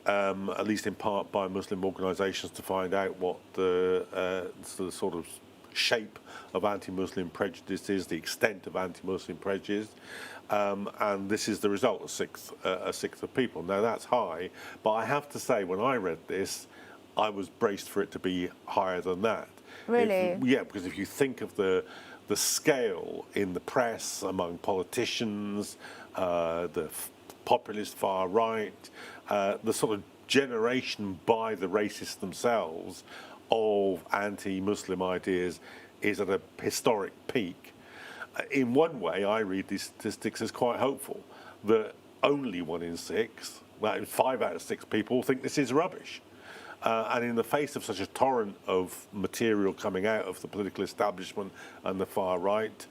at least in part by Muslim organisations, to find out what the sort of shape of anti-Muslim prejudice is, the extent of anti-Muslim prejudice, and this is the result of a sixth of people. Now that's high, but I have to say, when I read this, I was braced for it to be higher than that. Really? Yeah, because if you think of the scale in the press, among politicians, the populist far right, the sort of generation by the racists themselves of anti-Muslim ideas is at a historic peak. In one way, I read these statistics as quite hopeful, that only 1 in 6, well, 5 out of 6 people think this is rubbish. And in the face of such a torrent of material coming out of the political establishment and the far right,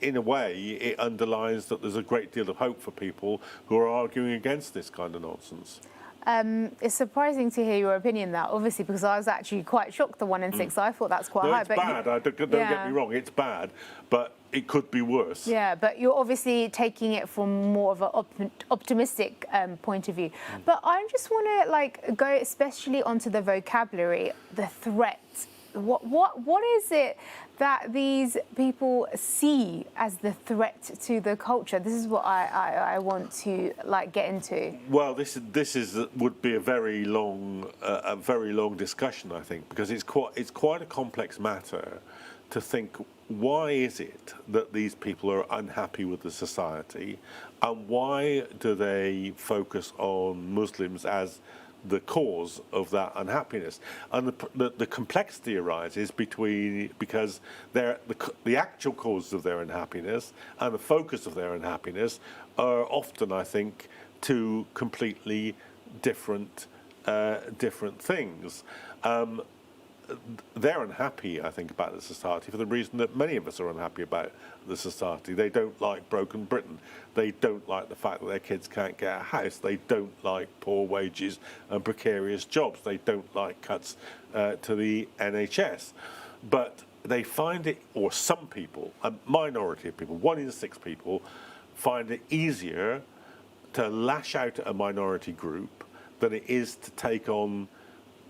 in a way, it underlines that there's a great deal of hope for people who are arguing against this kind of nonsense. It's surprising to hear your opinion that, obviously, because I was actually quite shocked, the 1 in 6. I thought that's quite high. It's bad. Don't get me wrong, it's bad, but it could be worse. Yeah, but you're obviously taking it from more of an optimistic point of view. But I just want to go especially onto the vocabulary, the threat. What is it that these people see as the threat to the culture? This is what I want to get into. Well, this would be a very long discussion, I think, because it's quite a complex matter to think, why is it that these people are unhappy with the society, and why do they focus on Muslims as the cause of that unhappiness? And the complexity arises because the actual causes of their unhappiness and the focus of their unhappiness are often, I think, two completely different things. They're unhappy, I think, about the society for the reason that many of us are unhappy about the society. They don't like broken Britain. They don't like the fact that their kids can't get a house. They don't like poor wages and precarious jobs. They don't like cuts to the NHS. But they find it, or some people, a minority of people, 1 in 6 people, find it easier to lash out at a minority group than it is to take on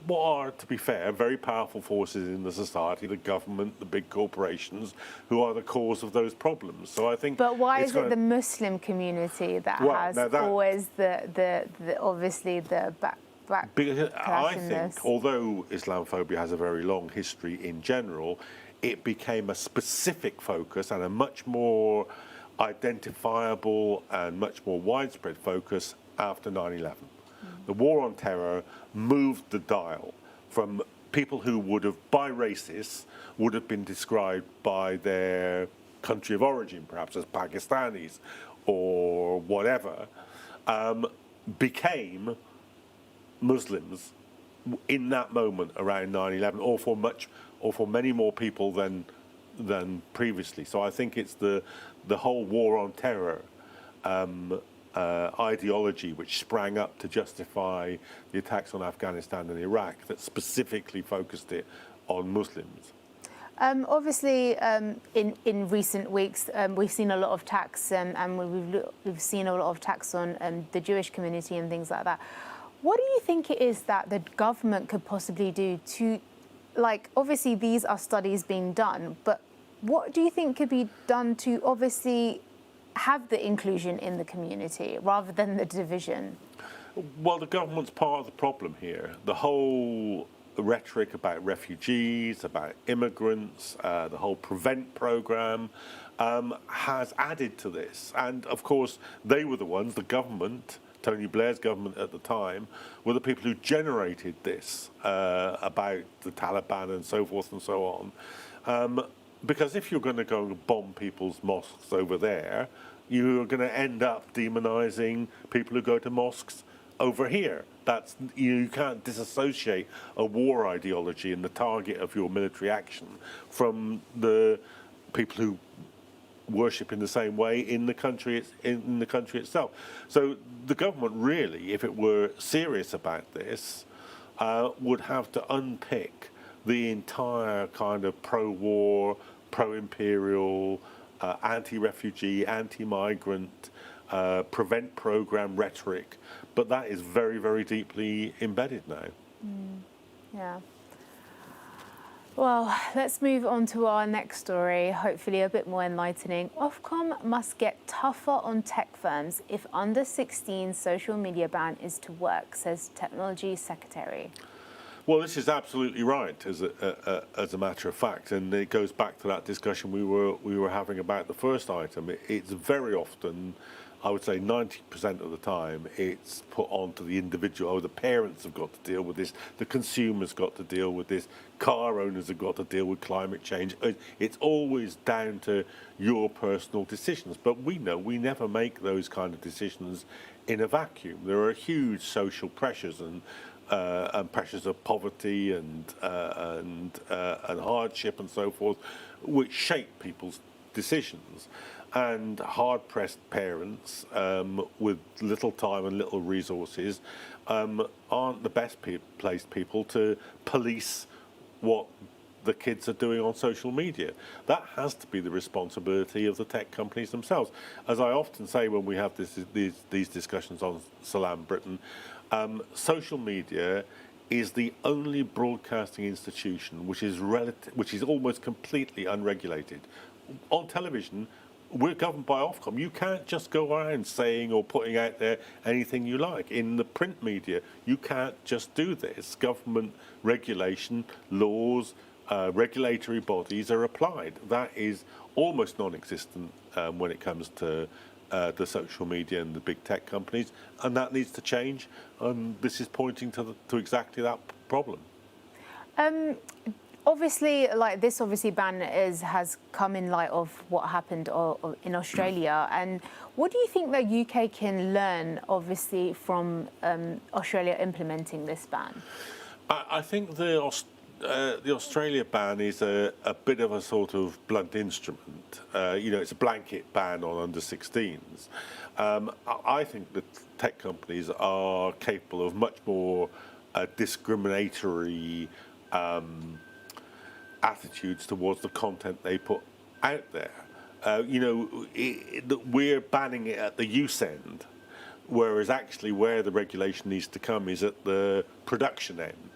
what are, to be fair, very powerful forces in the society, the government, the big corporations, who are the cause of those problems. So I think. But why is it the Muslim community that has always the obviously the back? Because I think, although Islamophobia has a very long history in general, it became a specific focus and a much more identifiable and much more widespread focus after 9/11. The war on terror moved the dial from people who would have, by racists, would have been described by their country of origin, perhaps as Pakistanis or whatever, became Muslims in that moment around 9/11, or for many more people than previously. So I think it's the whole war on terror ideology which sprang up to justify the attacks on Afghanistan and Iraq that specifically focused it on Muslims. Obviously, in recent weeks, we've seen a lot of attacks, and we've seen a lot of attacks on the Jewish community and things like that. What do you think it is that the government could possibly do to, obviously these are studies being done, but what do you think could be done to obviously have the inclusion in the community rather than the division? Well, the government's part of the problem here. The whole rhetoric about refugees, about immigrants, the whole PREVENT programme has added to this. And of course, they were the ones, the government, Tony Blair's government at the time, were the people who generated this about the Taliban and so forth and so on. Because if you're going to go and bomb people's mosques over there, you're going to end up demonising people who go to mosques over here. You can't disassociate a war ideology and the target of your military action from the people who worship in the same way in the country itself. So the government really, if it were serious about this, would have to unpick the entire kind of pro-war, pro-imperial, anti-refugee, anti-migrant, PREVENT programme rhetoric but that is very, very deeply embedded now. Yeah. Well, let's move on to our next story, hopefully a bit more enlightening. Ofcom must get tougher on tech firms if under 16 social media ban is to work, says Technology Secretary. Well, this is absolutely right, as a matter of fact, and it goes back to that discussion we were having about the first item. It's very often, I would say 90% of the time, it's put onto the individual. Oh, the parents have got to deal with this, the consumers got to deal with this, car owners have got to deal with climate change. It's always down to your personal decisions, but we know we never make those kind of decisions in a vacuum. There are huge social pressures and pressures of poverty and hardship and so forth, which shape people's decisions. And hard-pressed parents with little time and little resources aren't the best placed people to police what the kids are doing on social media. That has to be the responsibility of the tech companies themselves. As I often say when we have these discussions on Salaam Britain, social media is the only broadcasting institution which is almost completely unregulated. On television, we're governed by Ofcom. You can't just go around saying or putting out there anything you like. In the print media, you can't just do this. Government regulation, laws, regulatory bodies are applied. That is almost non-existent when it comes to the social media and the big tech companies, and that needs to change. This is pointing to exactly that problem. Obviously, this ban has come in light of what happened in Australia. And what do you think the UK can learn, obviously, from Australia implementing this ban? I think the Australia ban is a bit of a sort of blunt instrument. It's a blanket ban on under 16s. I think that tech companies are capable of much more discriminatory attitudes towards the content they put out there. We're banning it at the use end, whereas actually where the regulation needs to come is at the production end.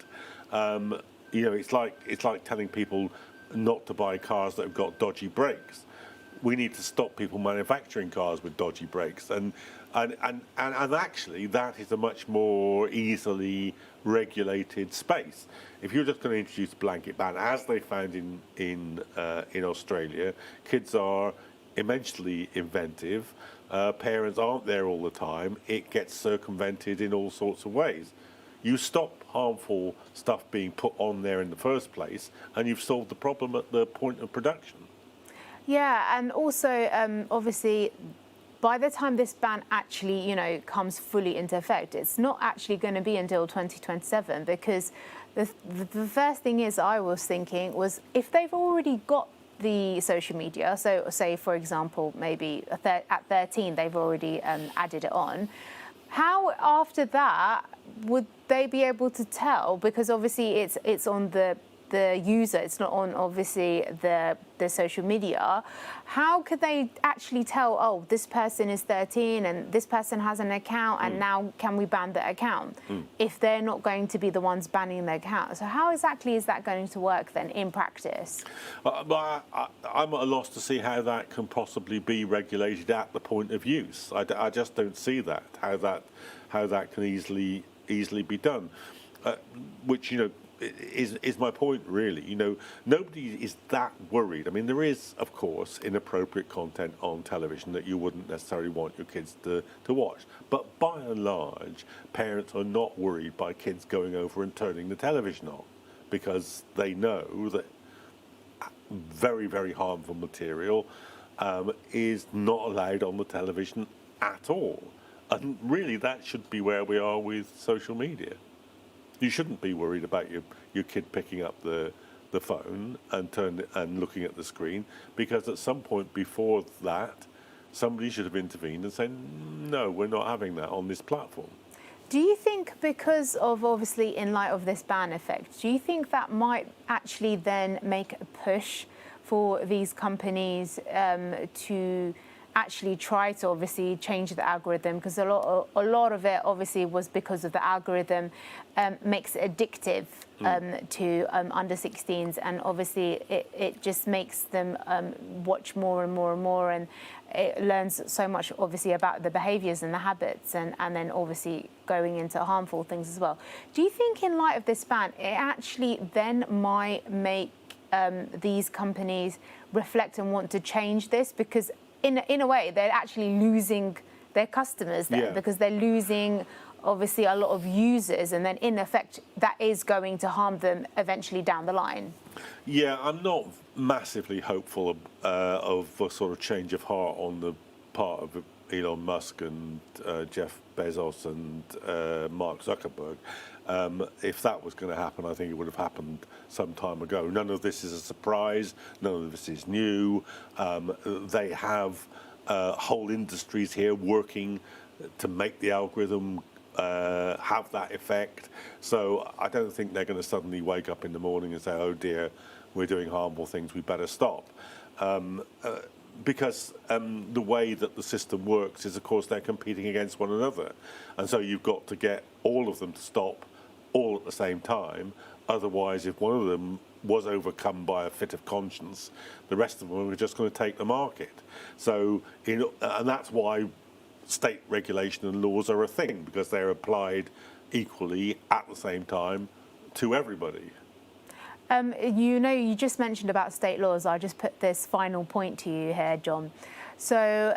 It's like telling people not to buy cars that have got dodgy brakes. We need to stop people manufacturing cars with dodgy brakes, and actually that is a much more easily regulated space. If you're just going to introduce a blanket ban, as they found in Australia, kids are immensely inventive. Parents aren't there all the time. It gets circumvented in all sorts of ways. You stop harmful stuff being put on there in the first place, and you've solved the problem at the point of production. Yeah, and also, obviously, by the time this ban actually, comes fully into effect, it's not actually going to be until 2027, because the first thing I was thinking was, if they've already got the social media, so say, for example, maybe at 13, they've already added it on, how after that would they be able to tell? Because obviously it's on the user, it's not on obviously the social media. How could they actually tell, oh, this person is 13 and this person has an account and now can we ban the account, if they're not going to be the ones banning the account? So how exactly is that going to work then in practice? I'm at a loss to see how that can possibly be regulated at the point of use. I just don't see that, how that can easily be done, which is my point, really. Nobody is that worried. I mean, there is, of course, inappropriate content on television that you wouldn't necessarily want your kids to watch. But by and large, parents are not worried by kids going over and turning the television on, because they know that very, very harmful material is not allowed on the television at all. And really, that should be where we are with social media. You shouldn't be worried about your kid picking up the phone and looking at the screen, because at some point before that, somebody should have intervened and said, no, we're not having that on this platform. Do you think, because of obviously in light of this ban effect, do you think that might actually then make a push for these companies to actually try to obviously change the algorithm, because a lot of it obviously was because of the algorithm makes it addictive to under 16s, and obviously it just makes them watch more and more and more, and it learns so much obviously about the behaviours and the habits, and then obviously going into harmful things as well. Do you think in light of this ban, it actually then might make these companies reflect and want to change this? Because in a way, they're actually losing their customers then, because they're losing obviously a lot of users, and then in effect that is going to harm them eventually down the line. Yeah, I'm not massively hopeful of a sort of change of heart on the part of Elon Musk and Jeff Bezos and Mark Zuckerberg. If that was going to happen, I think it would have happened some time ago. None of this is a surprise. None of this is new. They have whole industries here working to make the algorithm have that effect. So I don't think they're going to suddenly wake up in the morning and say, oh dear, we're doing harmful things, we better stop. Because the way that the system works is, of course, they're competing against one another. And so you've got to get all of them to stop all at the same time. Otherwise, if one of them was overcome by a fit of conscience, the rest of them are just going to take the market. So, and that's why state regulation and laws are a thing, because they're applied equally at the same time to everybody. You just mentioned about state laws. I'll just put this final point to you here, John. So,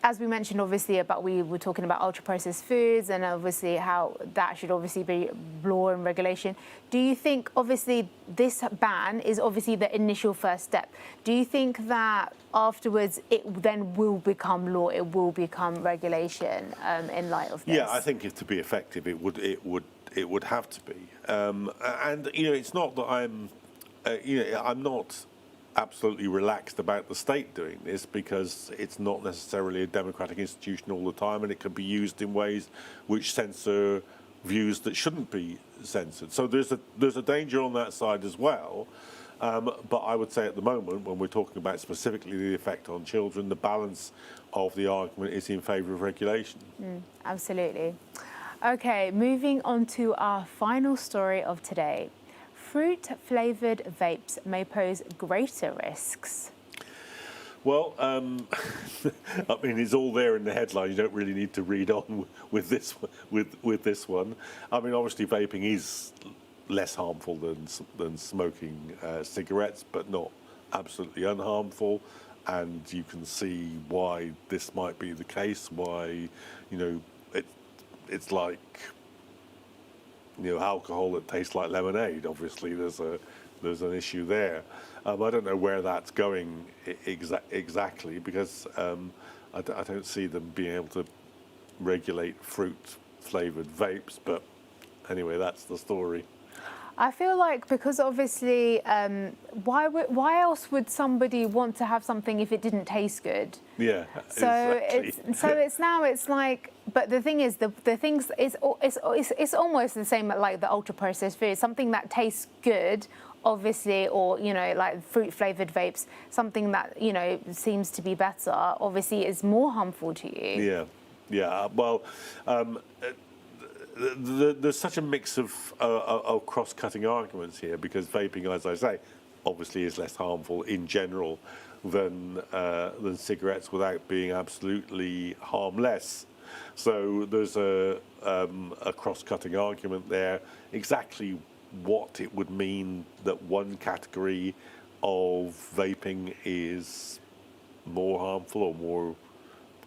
as we mentioned, obviously, we were talking about ultra-processed foods, and obviously how that should obviously be law and regulation. Do you think, obviously, this ban is obviously the initial first step? Do you think that afterwards it then will become law, it will become regulation in light of this? Yeah, I think if to be effective, it would have to be. And it's not that I'm not absolutely relaxed about the state doing this, because it's not necessarily a democratic institution all the time, and it can be used in ways which censor views that shouldn't be censored. So there's a danger on that side as well. But I would say at the moment, when we're talking about specifically the effect on children, the balance of the argument is in favour of regulation. Absolutely. Okay, moving on to our final story of today. Fruit-flavoured vapes may pose greater risks. Well, I mean, it's all there in the headline. You don't really need to read on with this one. I mean, obviously, vaping is less harmful than smoking cigarettes, but not absolutely unharmful. And you can see why this might be the case. Why, it's like alcohol that tastes like lemonade. Obviously, there's an issue there. I don't know where that's going exactly, because I don't see them being able to regulate fruit-flavoured vapes. But anyway, that's the story. I feel like, because obviously, why else would somebody want to have something if it didn't taste good? Yeah. So exactly. it's like, but the thing is, the things it's almost the same like the ultra processed food. Something that tastes good, obviously, or like fruit flavored vapes, something that seems to be better, obviously, is more harmful to you. Yeah. Well. There's such a mix of cross-cutting arguments here, because vaping, as I say, obviously is less harmful in general than cigarettes, without being absolutely harmless. So there's a cross-cutting argument there. Exactly what it would mean that one category of vaping is more harmful or more,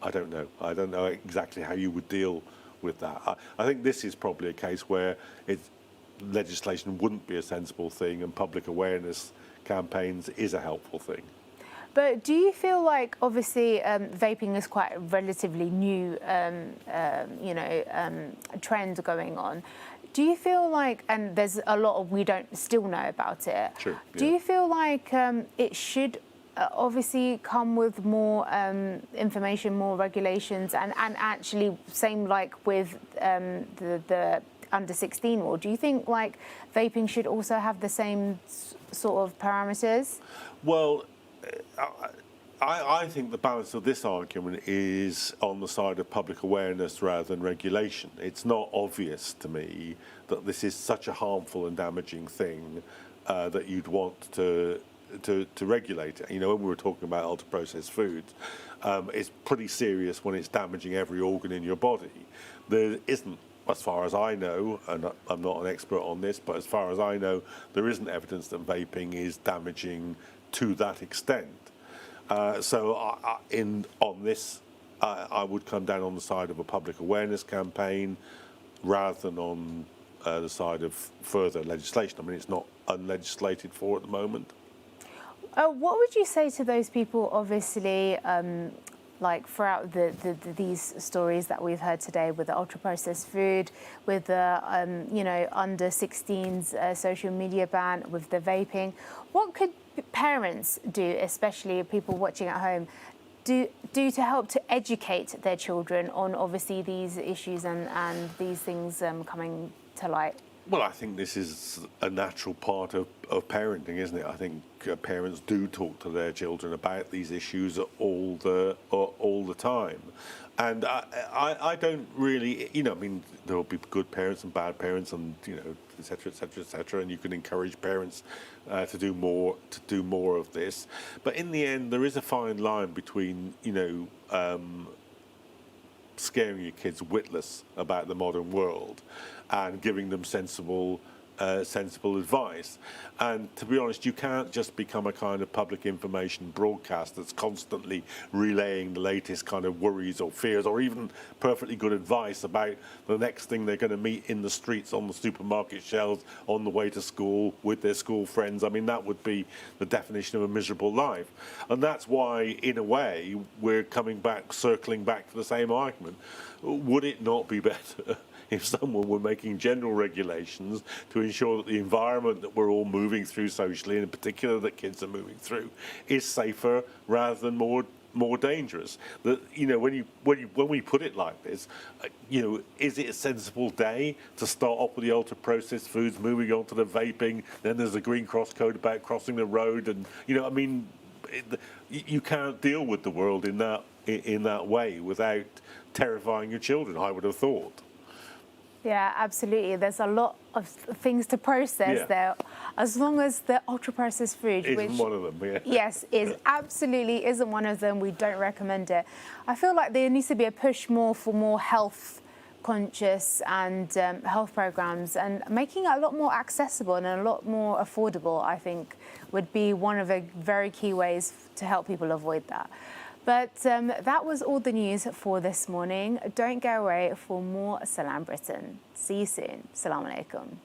I don't know. I don't know exactly how you would deal with that. I think this is probably a case where legislation wouldn't be a sensible thing, and public awareness campaigns is a helpful thing. But do you feel like, obviously, vaping is quite a relatively new, trend going on? Do you feel like, and there's a lot we don't still know about it. Sure. Do you feel like it should obviously come with more information, more regulations, and actually same like with the under 16 rule? Do you think like vaping should also have the same sort of parameters? Well, I think the balance of this argument is on the side of public awareness rather than regulation. It's not obvious to me that this is such a harmful and damaging thing that you'd want to regulate it. You know, when we were talking about ultra-processed foods, it's pretty serious when it's damaging every organ in your body. There isn't, as far as I know, and I'm not an expert on this, but as far as I know, there isn't evidence that vaping is damaging to that extent. So on this, I would come down on the side of a public awareness campaign rather than on the side of further legislation. I mean, it's not unlegislated for at the moment. What would you say to those people, obviously, like throughout these stories that we've heard today with the ultra-processed food, with the, under 16s social media ban, with the vaping? What could parents do, especially people watching at home, do to help to educate their children on, obviously, these issues and these things coming to light? Well, I think this is a natural part of parenting, isn't it? I think parents do talk to their children about these issues all the time. And I don't really, I mean, there will be good parents and bad parents and, et cetera, et cetera, et cetera. And you can encourage parents to do more of this. But in the end, there is a fine line between, scaring your kids witless about the modern world and giving them sensible advice. And to be honest, you can't just become a kind of public information broadcast that's constantly relaying the latest kind of worries or fears or even perfectly good advice about the next thing they're going to meet in the streets, on the supermarket shelves, on the way to school, with their school friends. I mean, that would be the definition of a miserable life. And that's why, in a way, we're circling back to the same argument. Would it not be better if someone were making general regulations to ensure that the environment that we're all moving through socially, and in particular that kids are moving through, is safer rather than more dangerous? That, when we put it like this, is it a sensible day to start off with the ultra-processed foods, moving on to the vaping? Then there's a Green Cross code about crossing the road, and you can't deal with the world in that way without terrifying your children, I would have thought. Yeah, absolutely. There's a lot of things to process there. As long as the ultra-processed food, isn't one of them, yeah. Yes, absolutely isn't one of them. We don't recommend it. I feel like there needs to be a push more for more health conscious and health programs, and making it a lot more accessible and a lot more affordable, I think, would be one of the very key ways to help people avoid that. But that was all the news for this morning. Don't go away for more Salaam Britain. See you soon. Assalamu alaikum.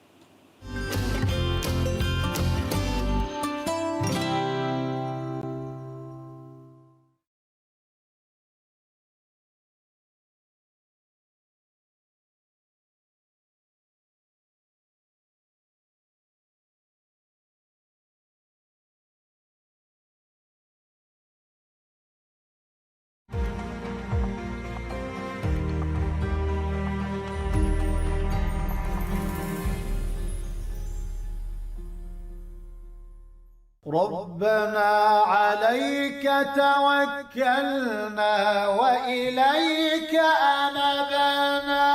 ربنا عليك توكلنا وإليك أنبنا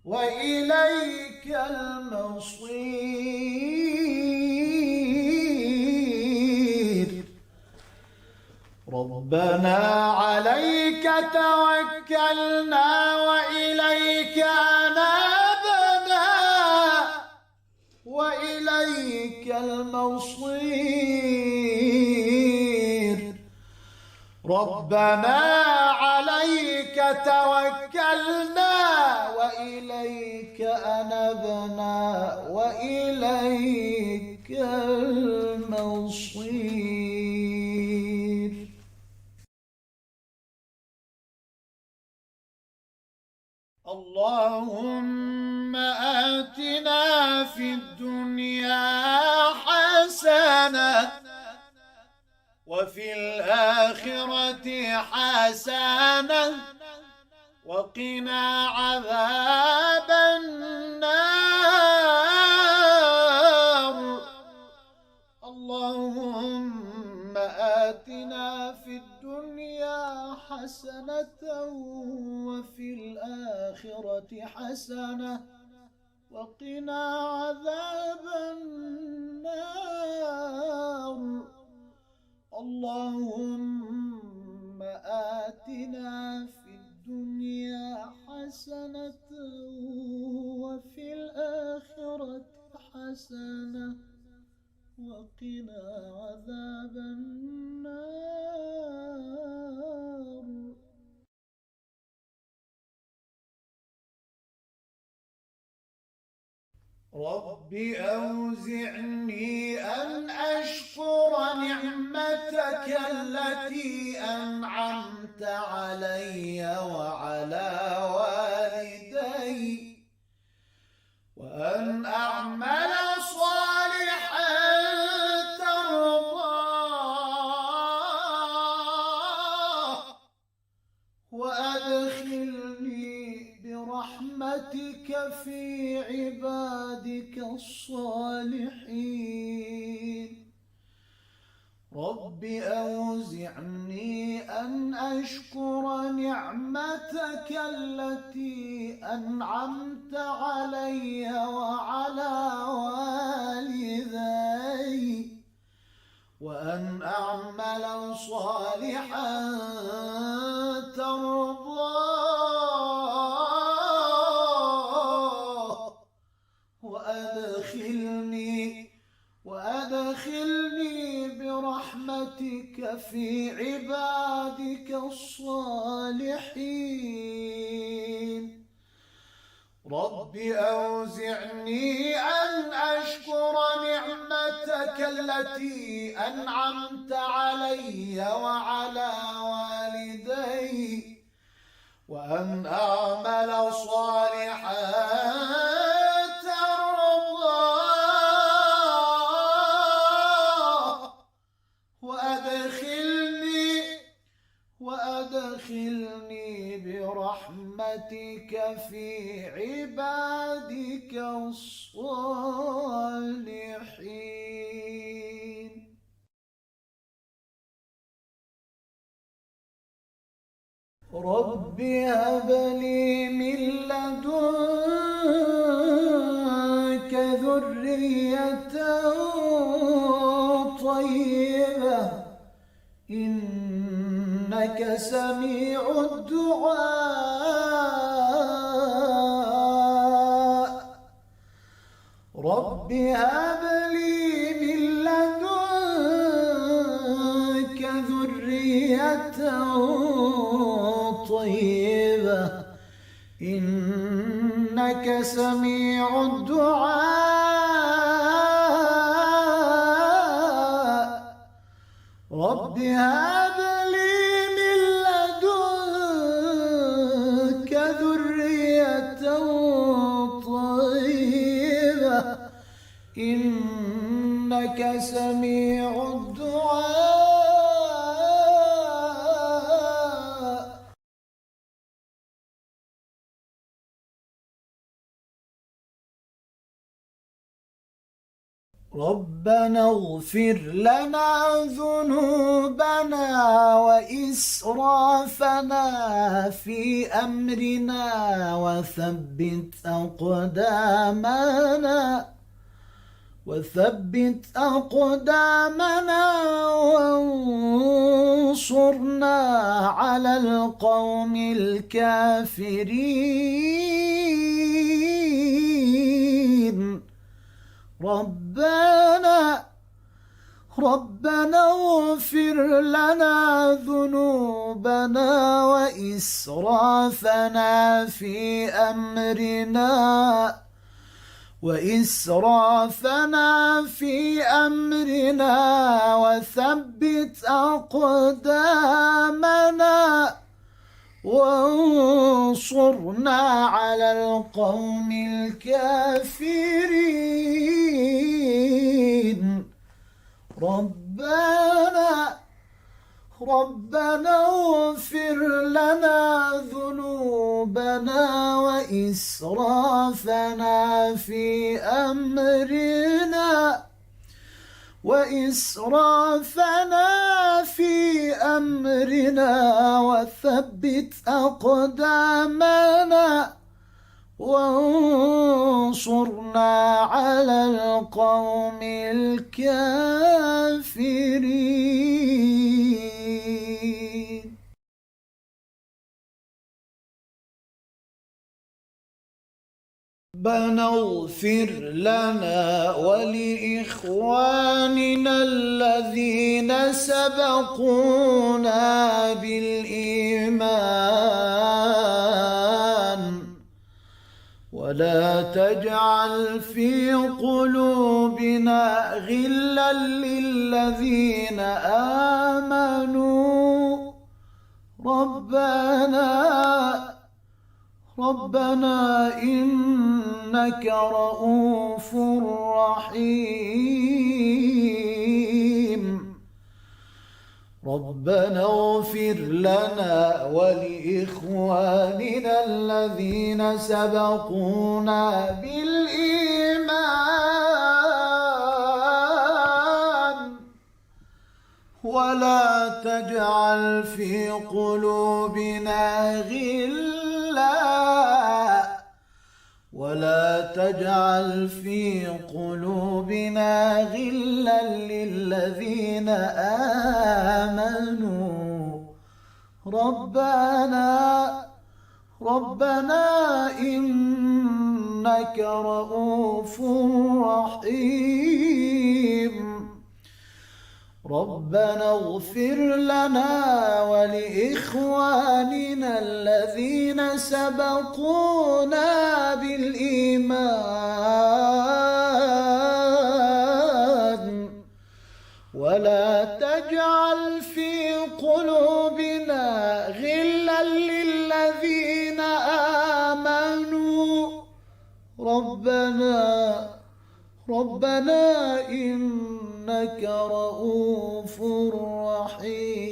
وإليك المصير. ربنا عليك توكلنا وإليك أنبنا وإليك المصير. ربنا عليك توكلنا وإليك أنبنا وإليك المصير. اللهم آتنا في الدنيا حسنة وفي الآخرة حسنة وقنا عذاب النار. اللهم آتنا حسنة وفي الآخرة حسنة وقنا عذاب النار. اللهم آتنا في الدنيا حسنة وفي الآخرة حسنة وقنا عذاب النار. رب أوزعني أن أشكر نعمتك التي أنعمت علي وعلى والدي وأن أعمل صالحا ترضاه وأدخلني برحمتك في عبادك الصالحين. رب أوزعني أن أشكر نعمتك التي أنعمت علي وعلى والدي وأن أعمل صالحا ترضاه وأدخلني برحمتك في عبادك الصالحين. رب أوزعني أن أشكر نعمتك التي أنعمت علي وعلى والدي وأن أعمل صالحا ترضاه وأدخلني برحمتك في عبادك الصالحين. رب هب لي من لدنك ذرية طيبة إنك سميع الدعاء. رب هب لي من لدنك ذرية طيبة إنك سميع الدعاء. رب هب لي من لدنك ذرية طيبة إنك سميع الدعاء. ربنا اغفر لنا ذنوبنا وإسرافنا في أمرنا وثبت أقدامنا وانصرنا على القوم الكافرين. ربنا اغفر لنا ذنوبنا وإسرافنا في أمرنا وثبت أقدامنا وانصرنا على القوم الكافرين. ربنا اغفر لنا ذنوبنا وإسرافنا في أمرنا وإسرافنا في أمرنا وثبت أقدامنا وانصرنا على القوم الكافرين. ربنا اغفر لنا ولإخواننا الذين سبقونا بالإيمان ولا تجعل في قلوبنا غلا للذين آمنوا ربنا إنك رؤوف رحيم. ربنا اغفر لنا ولإخواننا الذين سبقونا بالإيمان ولا تجعل في قلوبنا غلا للذين آمنوا ربنا إنك رؤوف رحيم. ربنا اغفر لنا ولإخواننا الذين سبقونا بالإيمان ولا تجعل في قلوبنا غلا للذين آمنوا ربنا إنك رؤوف رحيم.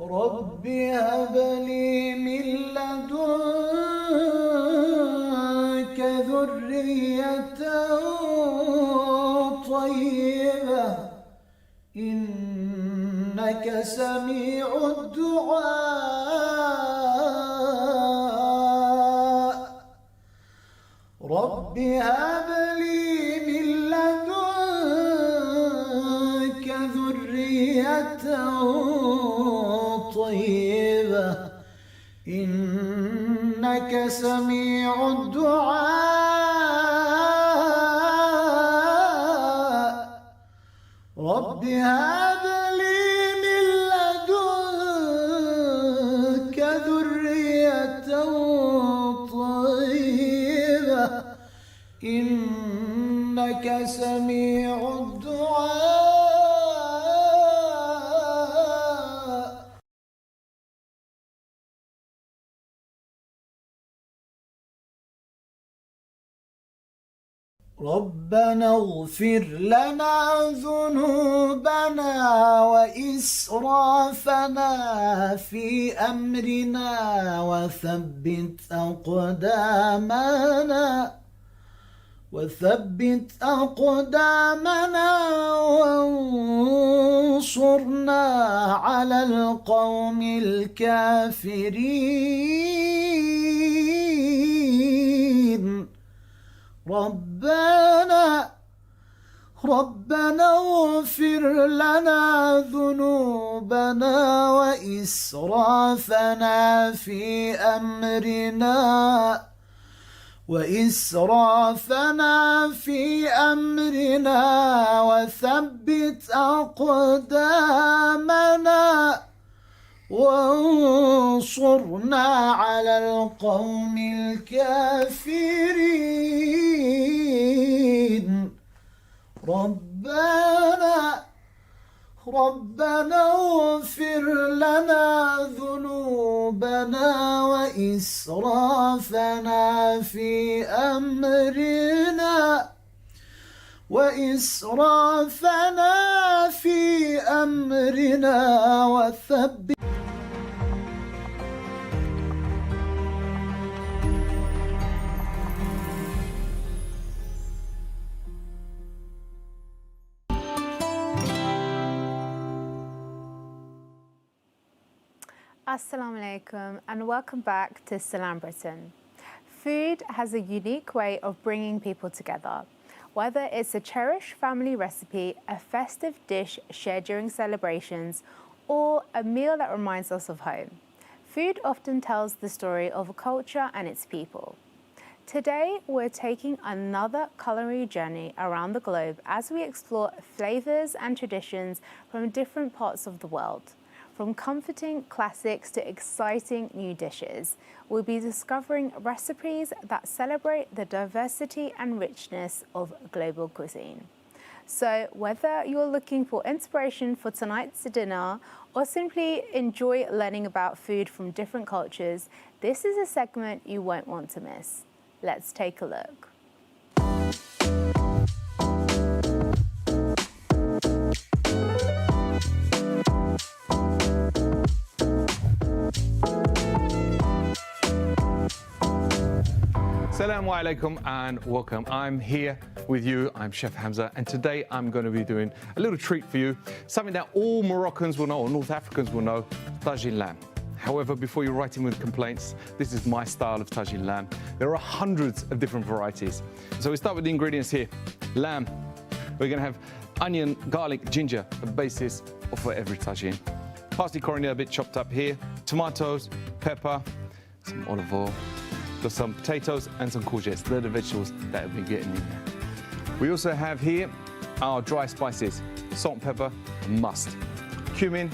رب هب لي من لدنك ذرية طيبة إنك سميع الدعاء. رب هب لي من لدنك ذرية طيبة إنك سميع الدعاء. رب هب لي من لدنك ذرية طيبة إنك سميع الدعاء. ربنا اغفر لنا ذنوبنا وإسرافنا في أمرنا وثبت أقدامنا وانصرنا على القوم الكافرين. ربنا اغفر لنا ذنوبنا وإسرافنا في أمرنا وثبت أقدامنا وانصرنا على القوم الكافرين. ربنا اغفر لنا ذنوبنا وإسرافنا في أمرنا وثبت Assalamu alaikum and welcome back to Salaam Britain. Food has a unique way of bringing people together. Whether it's a cherished family recipe, a festive dish shared during celebrations, or a meal that reminds us of home, food often tells the story of a culture and its people. Today, we're taking another culinary journey around the globe as we explore flavors and traditions from different parts of the world. From comforting classics to exciting new dishes, we'll be discovering recipes that celebrate the diversity and richness of global cuisine. So whether you're looking for inspiration for tonight's dinner or simply enjoy learning about food from different cultures, this is a segment you won't want to miss. Let's take a look. Assalamu alaikum and welcome. I'm here with you. I'm Chef Hamza, and today I'm going to be doing a little treat for you, something that all Moroccans will know, or North Africans will know, tagine lamb. However, before you write in with complaints, this is my style of tagine lamb. There are hundreds of different varieties. So we start with the ingredients here. Lamb. We're going to have onion, garlic, ginger, the basis for every tagine. Parsley, coriander, a bit chopped up here. Tomatoes, pepper, some olive oil. Got some potatoes and some courgettes. They're the vegetables that we'll be getting in there. We also have here our dry spices. Salt and pepper, a must. Cumin,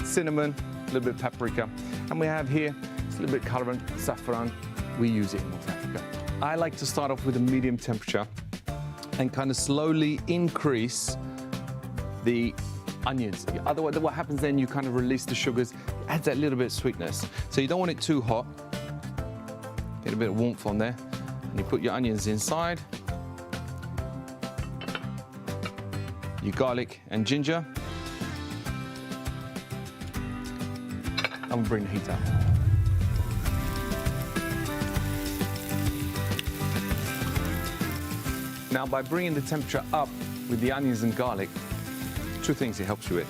cinnamon, a little bit of paprika. And we have here a little bit of colorant, saffron. We use it in North Africa. I like to start off with a medium temperature and kind of slowly increase the onions. Otherwise, what happens then, you kind of release the sugars, adds that little bit of sweetness. So you don't want it too hot. Get a bit of warmth on there, and you put your onions inside, your garlic and ginger. I'm gonna bring the heat up. Now, by bringing the temperature up with the onions and garlic, two things it helps you with.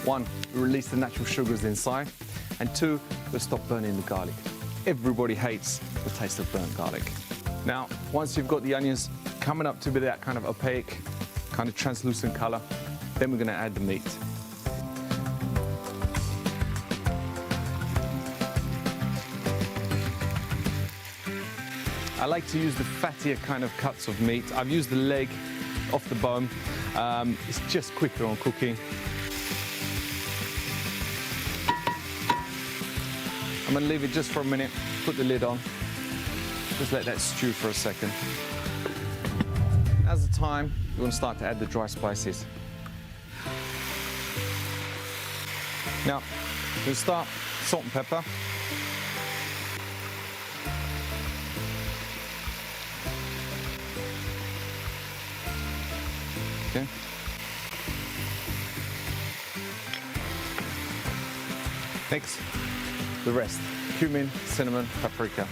One, release the natural sugars inside, and two, it'll stop burning the garlic. Everybody hates the taste of burnt garlic. Now, once you've got the onions coming up to be that kind of opaque, kind of translucent color, then we're gonna add the meat. I like to use the fattier kind of cuts of meat. I've used the leg off the bone. It's just quicker on cooking. I'm gonna leave it just for a minute, put the lid on, just let that stew for a second. As the time, we're gonna start to add the dry spices. Now, we'll start salt and pepper. Okay. Next, the rest, cumin, cinnamon, paprika.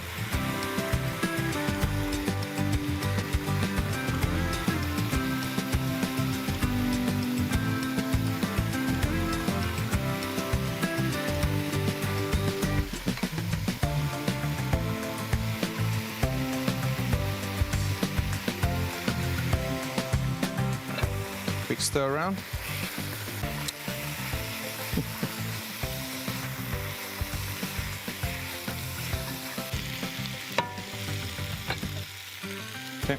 Quick stir around. Okay.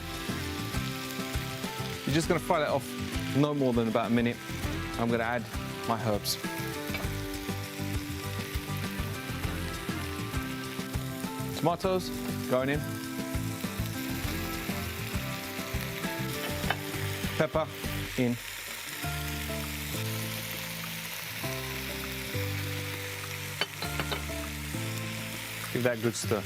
You're just going to fry that off no more than about a minute. I'm going to add my herbs. Tomatoes going in. Pepper in. Give that a good stir.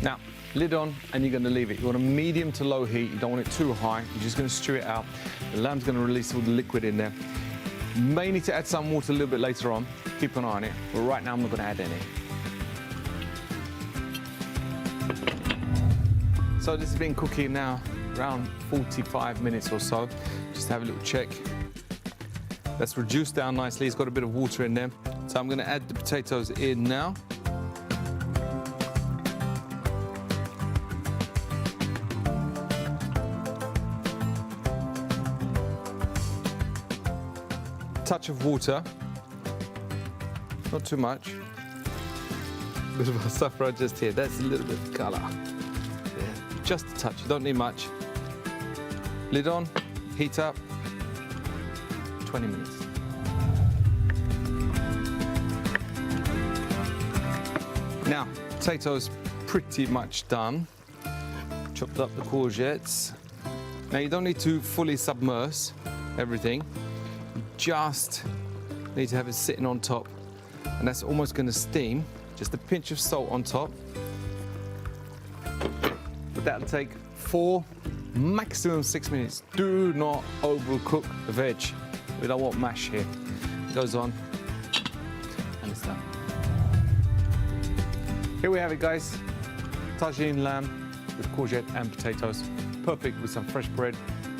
Now, lid on, and you're going to leave it. You want a medium to low heat. You don't want it too high. You're just going to stew it out. The lamb's going to release all the liquid in there. You may need to add some water a little bit later on. Keep an eye on it. But right now, I'm not going to add any. So this has been cooking now around 45 minutes or so. Just have a little check. That's reduced down nicely. It's got a bit of water in there. So I'm going to add the potatoes in now. Touch of water, not too much. A bit of a saffron just here. That's a little bit of colour. Yeah. Just a touch. You don't need much. Lid on, heat up. 20 minutes. Now, potatoes pretty much done. Chopped up the courgettes. Now you don't need to fully submerge everything. Just need to have it sitting on top, and that's almost going to steam. Just a pinch of salt on top. But that'll take 4, maximum 6 minutes. Do not overcook the veg. We don't want mash here. It goes on, and it's done. Here we have it, guys. Tagine lamb with courgette and potatoes. Perfect with some fresh bread,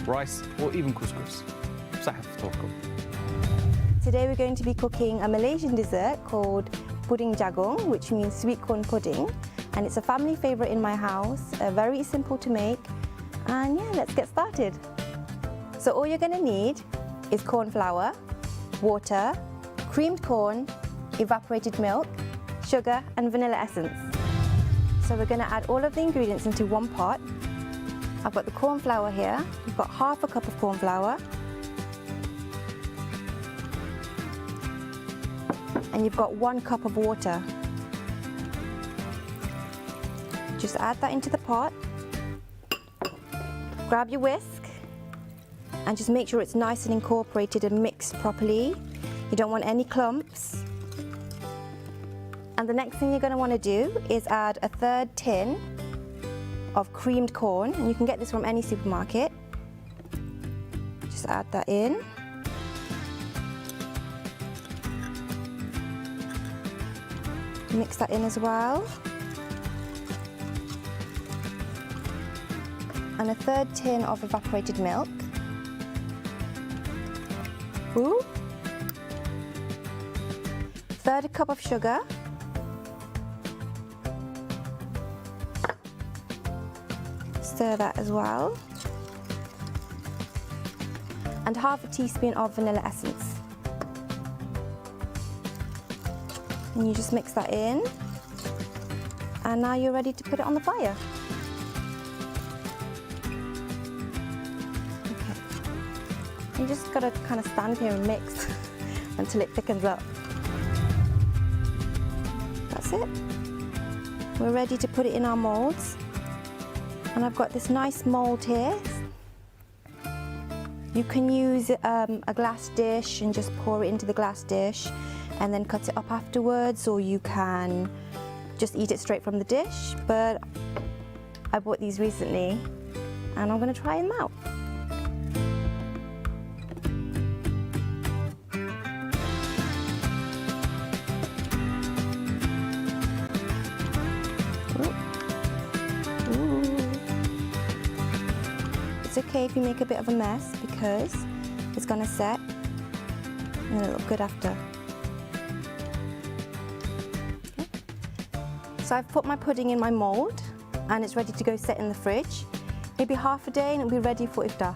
rice, or even couscous. Today we're going to be cooking a Malaysian dessert called pudding jagung, which means sweet corn pudding, and it's a family favorite in my house, very simple to make, and yeah, let's get started. So all you're going to need is corn flour, water, creamed corn, evaporated milk, sugar and vanilla essence. So we're going to add all of the ingredients into one pot. I've got the corn flour here. We've got half a cup of corn flour. And you've got 1 cup of water. Just add that into the pot. Grab your whisk and just make sure it's nice and incorporated and mixed properly. You don't want any clumps. And the next thing you're going to want to do is add a 1/3 tin of creamed corn, and you can get this from any supermarket. Just add that in. Mix that in as well. And a 1/3 tin of evaporated milk. Ooh. 1/3 cup of sugar. Stir that as well. And half a teaspoon of vanilla essence. And you just mix that in, and now you're ready to put it on the fire. Okay. You just gotta kind of stand here and mix until it thickens up. That's it. We're ready to put it in our molds, and I've got this nice mold here. You can use a glass dish and just pour it into the glass dish and then cut it up afterwards, or you can just eat it straight from the dish. But I bought these recently and I'm going to try them out. Ooh. It's okay if you make a bit of a mess because it's going to set and it'll look good after. So I've put my pudding in my mould and it's ready to go set in the fridge. Maybe half a day and it'll be ready for iftar.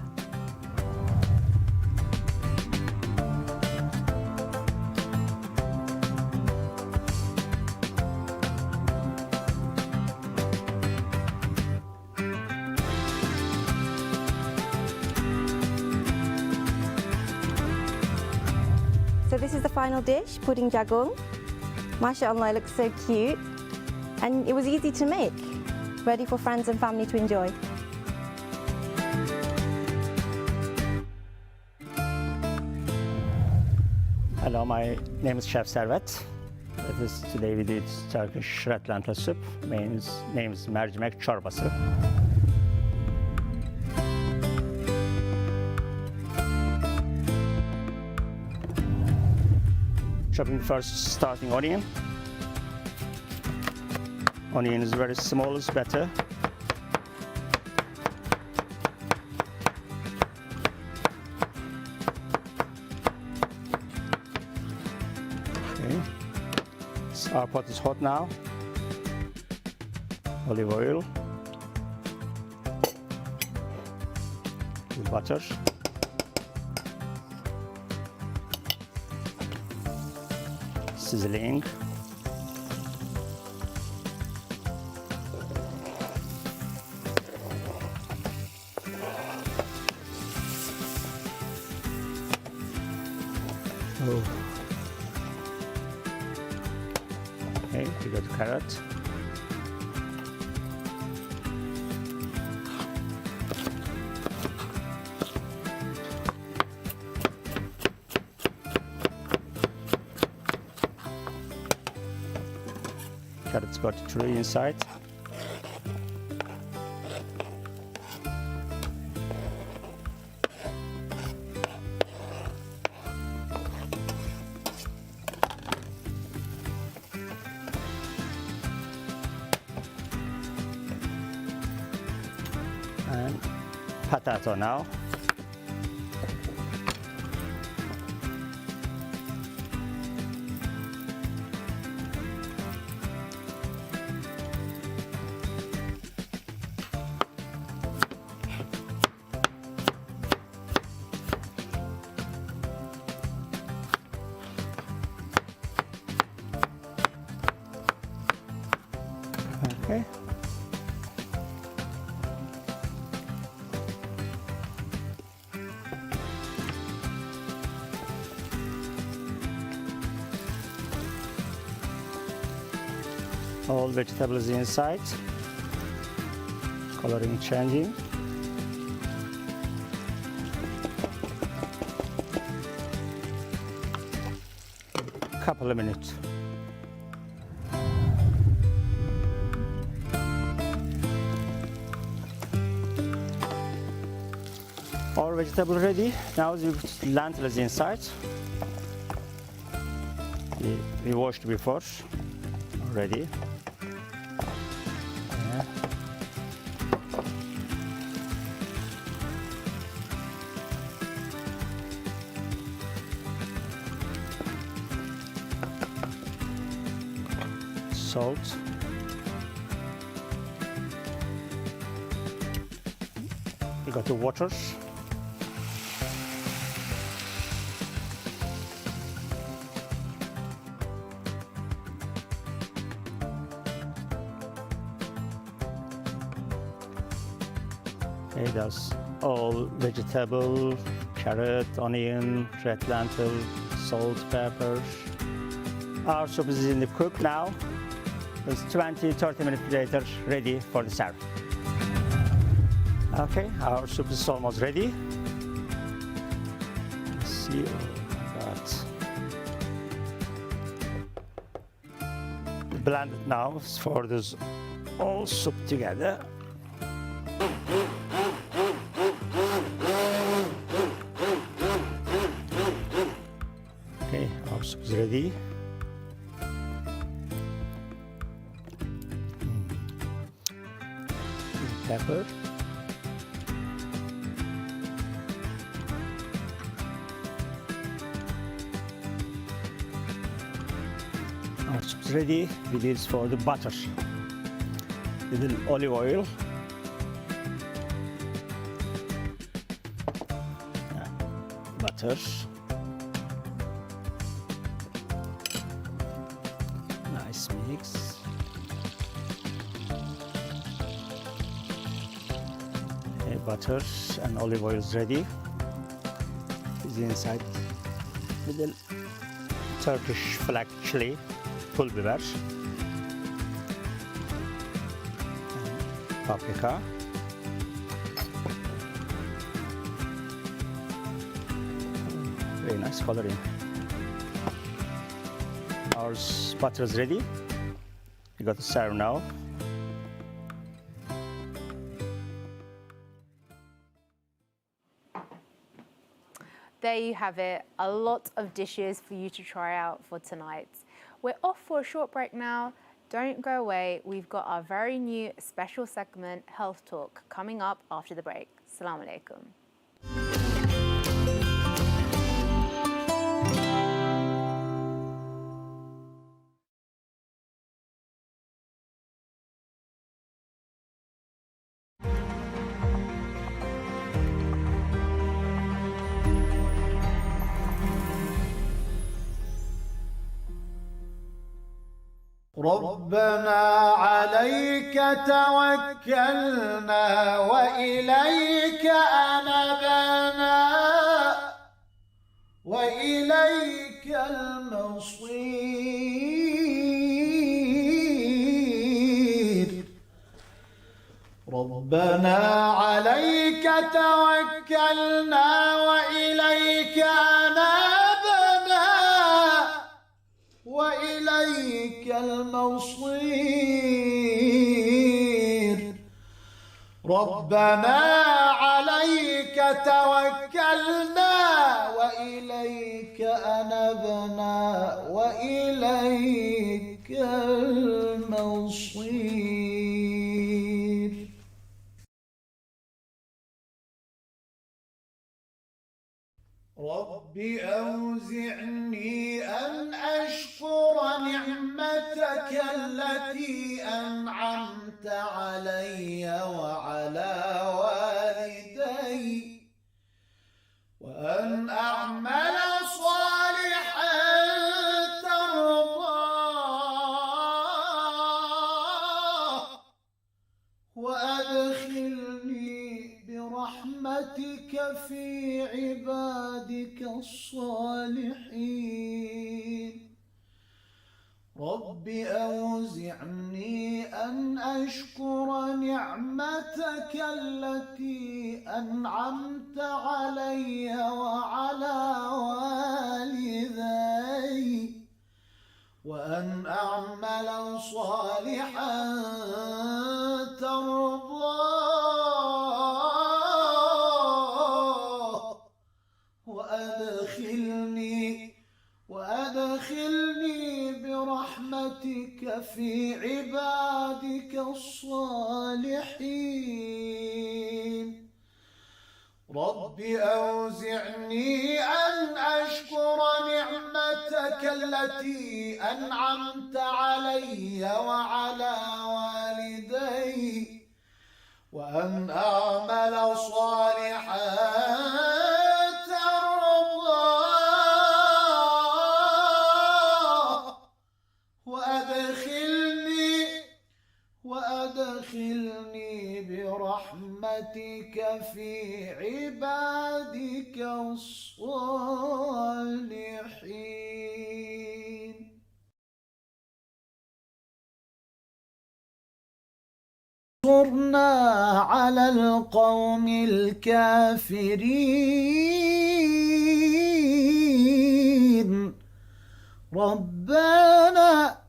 So this is the final dish, pudding jagung. MashaAllah, it looks so cute. And it was easy to make, ready for friends and family to enjoy. Hello, my name is Chef Servet. Today we did Turkish red lentil soup. Name is mercimek çorbası. Chopping first, starting onion. Onion is very small, is better. Okay. Our pot is hot now. Olive oil. With butter. Sizzling. Oh. Okay, we got carrot. Carrots got 3 inside. And potato now. Okay. All vegetables inside. Coloring changing. Couple of minutes. Our vegetable ready. Now we put lentils inside. We washed before. Ready. Yeah. Salt. We got the water. Okay, that's all vegetable, carrot, onion, red lentil, salt, pepper. Our soup is in the cook now. It's 20-30 minutes later, ready for the serve. Okay, our soup is almost ready. Let's see, blend it now for this all soup together. Okay, our soup is ready. Pepper. Our soup is ready. We need for the butter. Little olive oil. Butter. Nice mix. Okay, butter and olive oil is ready. Is inside little Turkish flag chili, pul biber, paprika. Very nice coloring. Our butter is ready. We got to serve now. There you have it, a lot of dishes for you to try out for tonight. We're off for a short break now. Don't go away, we've got our very new special segment, Health Talk, coming up after the break. Salaam alaikum. ربنا عليك توكلنا وإليك أنبنا وإليك المصير ربنا عليك توكلنا وإليك أنبنا وإليك المصير ربنا عليك توكلنا وإليك أنبنا وإليك المصير رب أوزعني أن أشكر نعمتك التي أنعمت علي وعلى والدي وأن أعمل صالحا ترضاه وأدخلني برحمتك في عبادك الصالحين رب أوزعني أن أشكر نعمتك التي أنعمت علي وعلى والدي وأن أعمل صالحا ترضاه وأدخلني برحمتك في عبادك الصالحين رب أوزعني أن أشكر نعمتك التي أنعمت علي وعلى والدي وأن أعمل صالحا وأدخلني برحمتك في عبادك الصالحين انصرنا على القوم الكافرين ربنا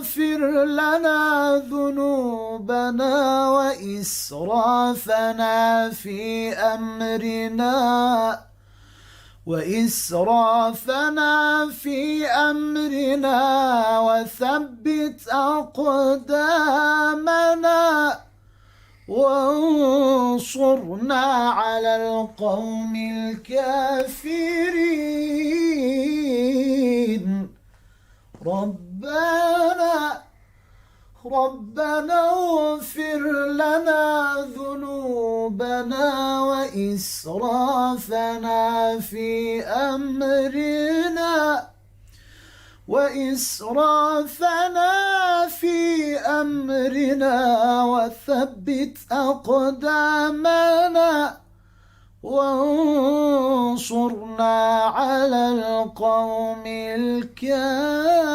اغفر لنا ذنوبنا وإسرافنا في أمرنا وثبت أقدامنا وانصرنا على القوم الكافرين ربنا اغفر لنا ذنوبنا وإسرافنا في أمرنا وثبت أقدامنا وانصرنا على القوم الكافرين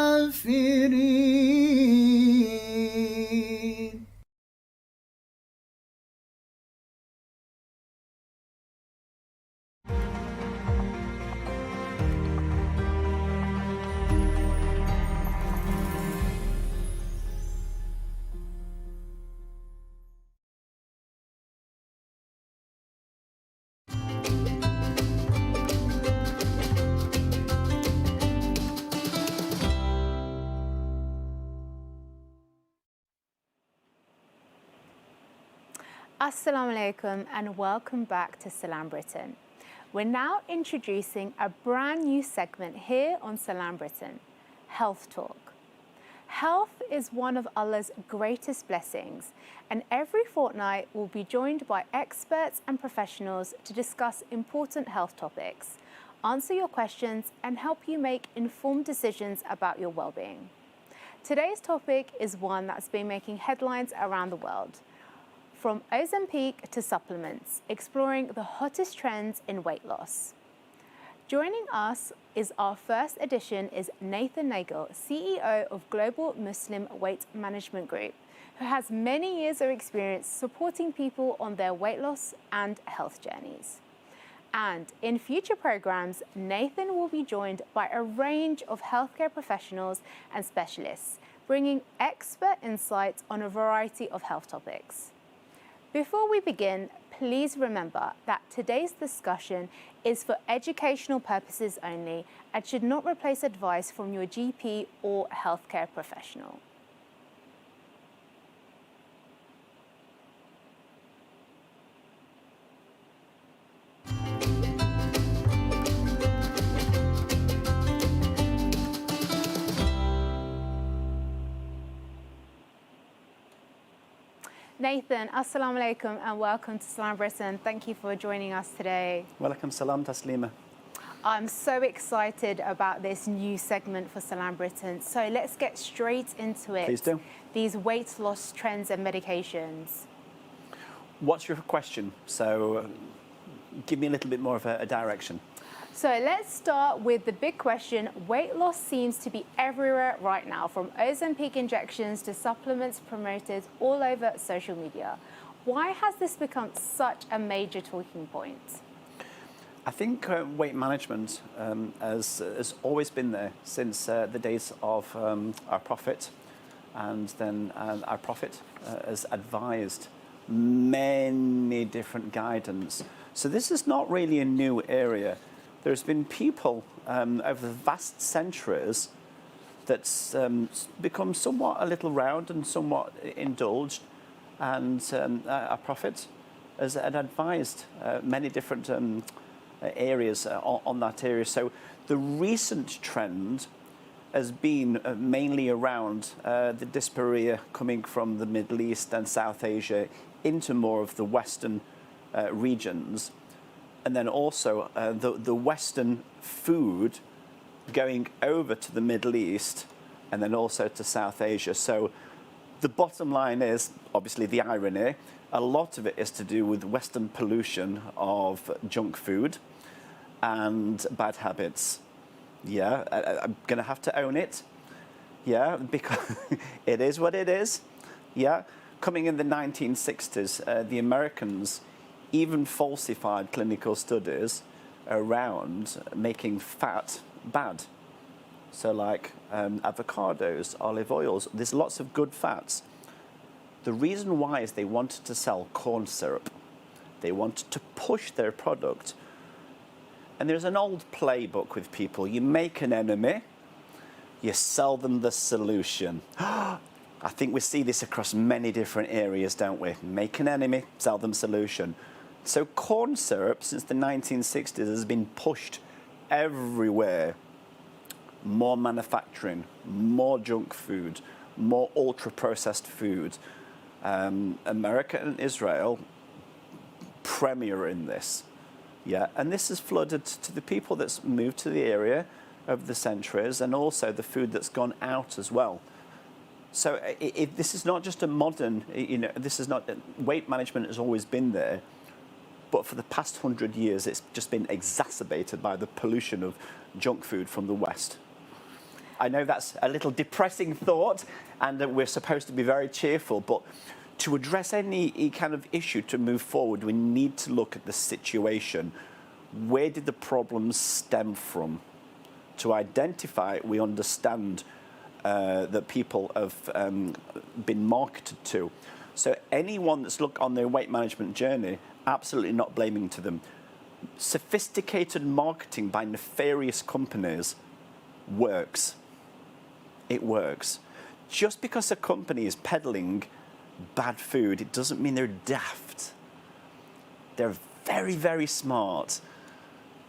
Assalamu alaikum and welcome back to Salaam Britain. We're now introducing a brand new segment here on Salaam Britain, Health Talk. Health is one of Allah's greatest blessings, and every fortnight we'll be joined by experts and professionals to discuss important health topics, answer your questions and help you make informed decisions about your well-being. Today's topic is one that's been making headlines around the world. From Ozempic to supplements, exploring the hottest trends in weight loss. Joining us is our first edition is Nathan Nagel, CEO of Global Muslim Weight Management Group, who has many years of experience supporting people on their weight loss and health journeys. And in future programs, Nathan will be joined by a range of healthcare professionals and specialists, bringing expert insights on a variety of health topics. Before we begin, please remember that today's discussion is for educational purposes only and should not replace advice from your GP or healthcare professional. Nathan, assalamu alaikum and welcome to Salaam Britain. Thank you for joining us today. Welcome, Salaam, Taslima. I'm so excited about this new segment for Salaam Britain. So let's get straight into it. Please do. These weight loss trends and medications. What's your question? So give me a little bit more of a direction. So let's start with the big question. Weight loss seems to be everywhere right now, from Ozempic injections to supplements promoted all over social media. Why has this become such a major talking point? I think weight management has always been there since the days of our Prophet, and then our Prophet has advised many different guidance. So this is not really a new area. There's been people over the vast centuries that's become somewhat a little round and somewhat indulged, and our Prophet has advised many different areas on that area. So the recent trend has been mainly around the dysphoria coming from the Middle East and South Asia into more of the Western regions. And then also the Western food going over to the Middle East and then also to South Asia. So the bottom line is, obviously the irony, a lot of it is to do with Western pollution of junk food and bad habits. Yeah, I'm going to have to own it. Yeah, because it is what it is. Yeah, coming in the 1960s, the Americans even falsified clinical studies around making fat bad. So like avocados, olive oils, there's lots of good fats. The reason why is they wanted to sell corn syrup. They wanted to push their product. And there's an old playbook with people. You make an enemy, you sell them the solution. I think we see this across many different areas, don't we? Make an enemy, sell them solution. So corn syrup since the 1960s has been pushed everywhere. More manufacturing, more junk food, more ultra-processed food. America and Israel premier in this. Yeah, and this has flooded to the people that's moved to the area over the centuries, and also the food that's gone out as well. So this is not just a modern, this is not, weight management has always been there. But for the past 100 years, it's just been exacerbated by the pollution of junk food from the West. I know that's a little depressing thought, and we're supposed to be very cheerful, but to address any kind of issue to move forward, we need to look at the situation. Where did the problems stem from? To identify it, we understand that people have been marketed to. So anyone that's looked on their weight management journey, absolutely not blaming to them. Sophisticated marketing by nefarious companies works. It works. Just because a company is peddling bad food, it doesn't mean they're daft. They're very, very smart.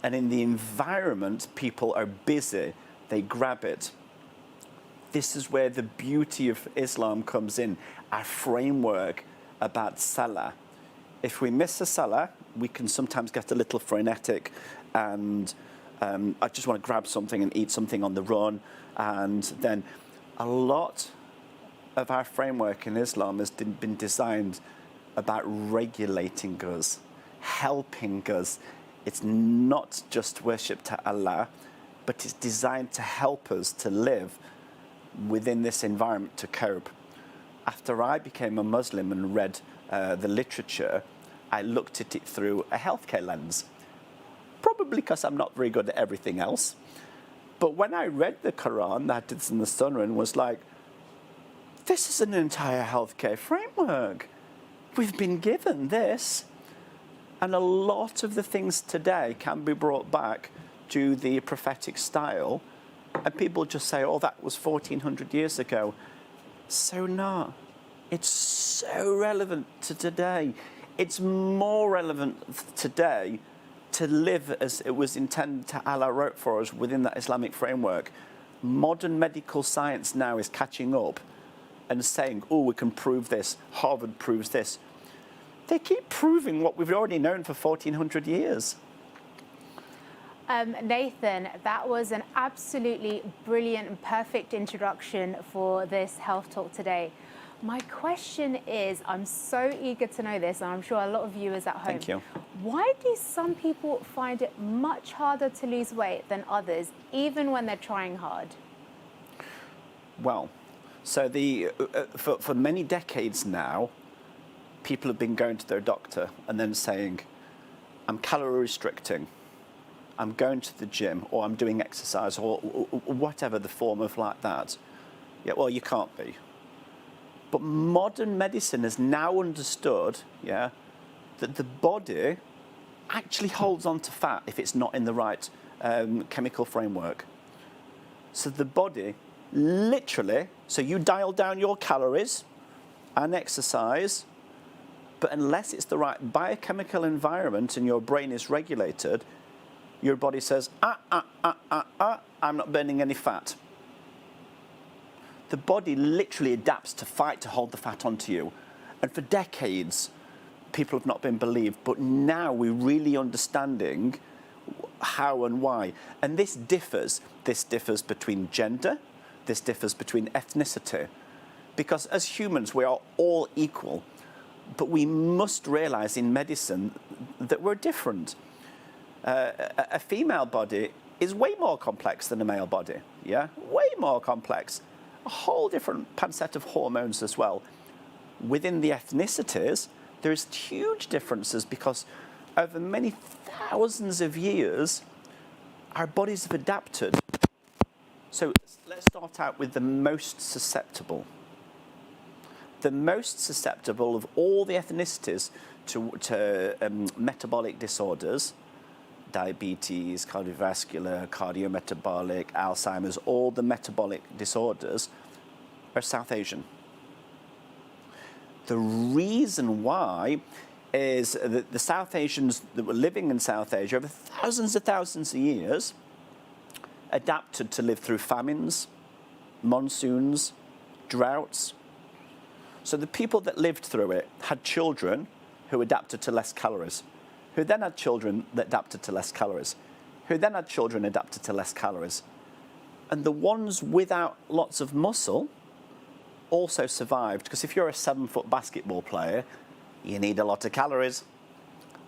And in the environment, people are busy. They grab it. This is where the beauty of Islam comes in, our framework about salah. If we miss a salah, we can sometimes get a little frenetic and I just want to grab something and eat something on the run. And then a lot of our framework in Islam has been designed about regulating us, helping us. It's not just worship to Allah, but it's designed to help us to live within this environment, to cope. After I became a Muslim and read the literature, I looked at it through a healthcare lens. Probably because I'm not very good at everything else. But when I read the Quran, the Hadiths and the Sunnah, and was like, this is an entire healthcare framework. We've been given this. And a lot of the things today can be brought back to the prophetic style. And people just say, oh, that was 1400 years ago. So not. It's so relevant to today. It's more relevant today to live as it was intended to Allah wrote for us within that Islamic framework. Modern medical science now is catching up and saying, oh, we can prove this. Harvard proves this. They keep proving what we've already known for 1400 years. Nathan, that was an absolutely brilliant and perfect introduction for this Health Talk today. My question is, I'm so eager to know this, and I'm sure a lot of viewers at home. Thank you. Why do some people find it much harder to lose weight than others, even when they're trying hard? Well, so for many decades now, people have been going to their doctor and then saying, I'm calorie restricting, I'm going to the gym, or I'm doing exercise, or whatever the form of like that. Yeah, well, you can't be. But modern medicine has now understood, that the body actually holds on to fat if it's not in the right chemical framework. So the body literally, so you dial down your calories and exercise, but unless it's the right biochemical environment and your brain is regulated, your body says, I'm not burning any fat. The body literally adapts to fight to hold the fat onto you. And for decades, people have not been believed, but now we're really understanding how and why. And this differs. This differs between gender, this differs between ethnicity. Because as humans, we are all equal, but we must realize in medicine that we're different. A female body is way more complex than a male body, way more complex. A whole different panset of hormones as well. Within the ethnicities, there's huge differences because over many thousands of years, our bodies have adapted. So let's start out with the most susceptible. The most susceptible of all the ethnicities to metabolic disorders, diabetes, cardiovascular, cardiometabolic, Alzheimer's, all the metabolic disorders are South Asian. The reason why is that the South Asians that were living in South Asia over thousands of years adapted to live through famines, monsoons, droughts. So the people that lived through it had children who adapted to less calories, who then had children that adapted to less calories, who then had children adapted to less calories. And the ones without lots of muscle also survived, because if you're a 7-foot basketball player, you need a lot of calories.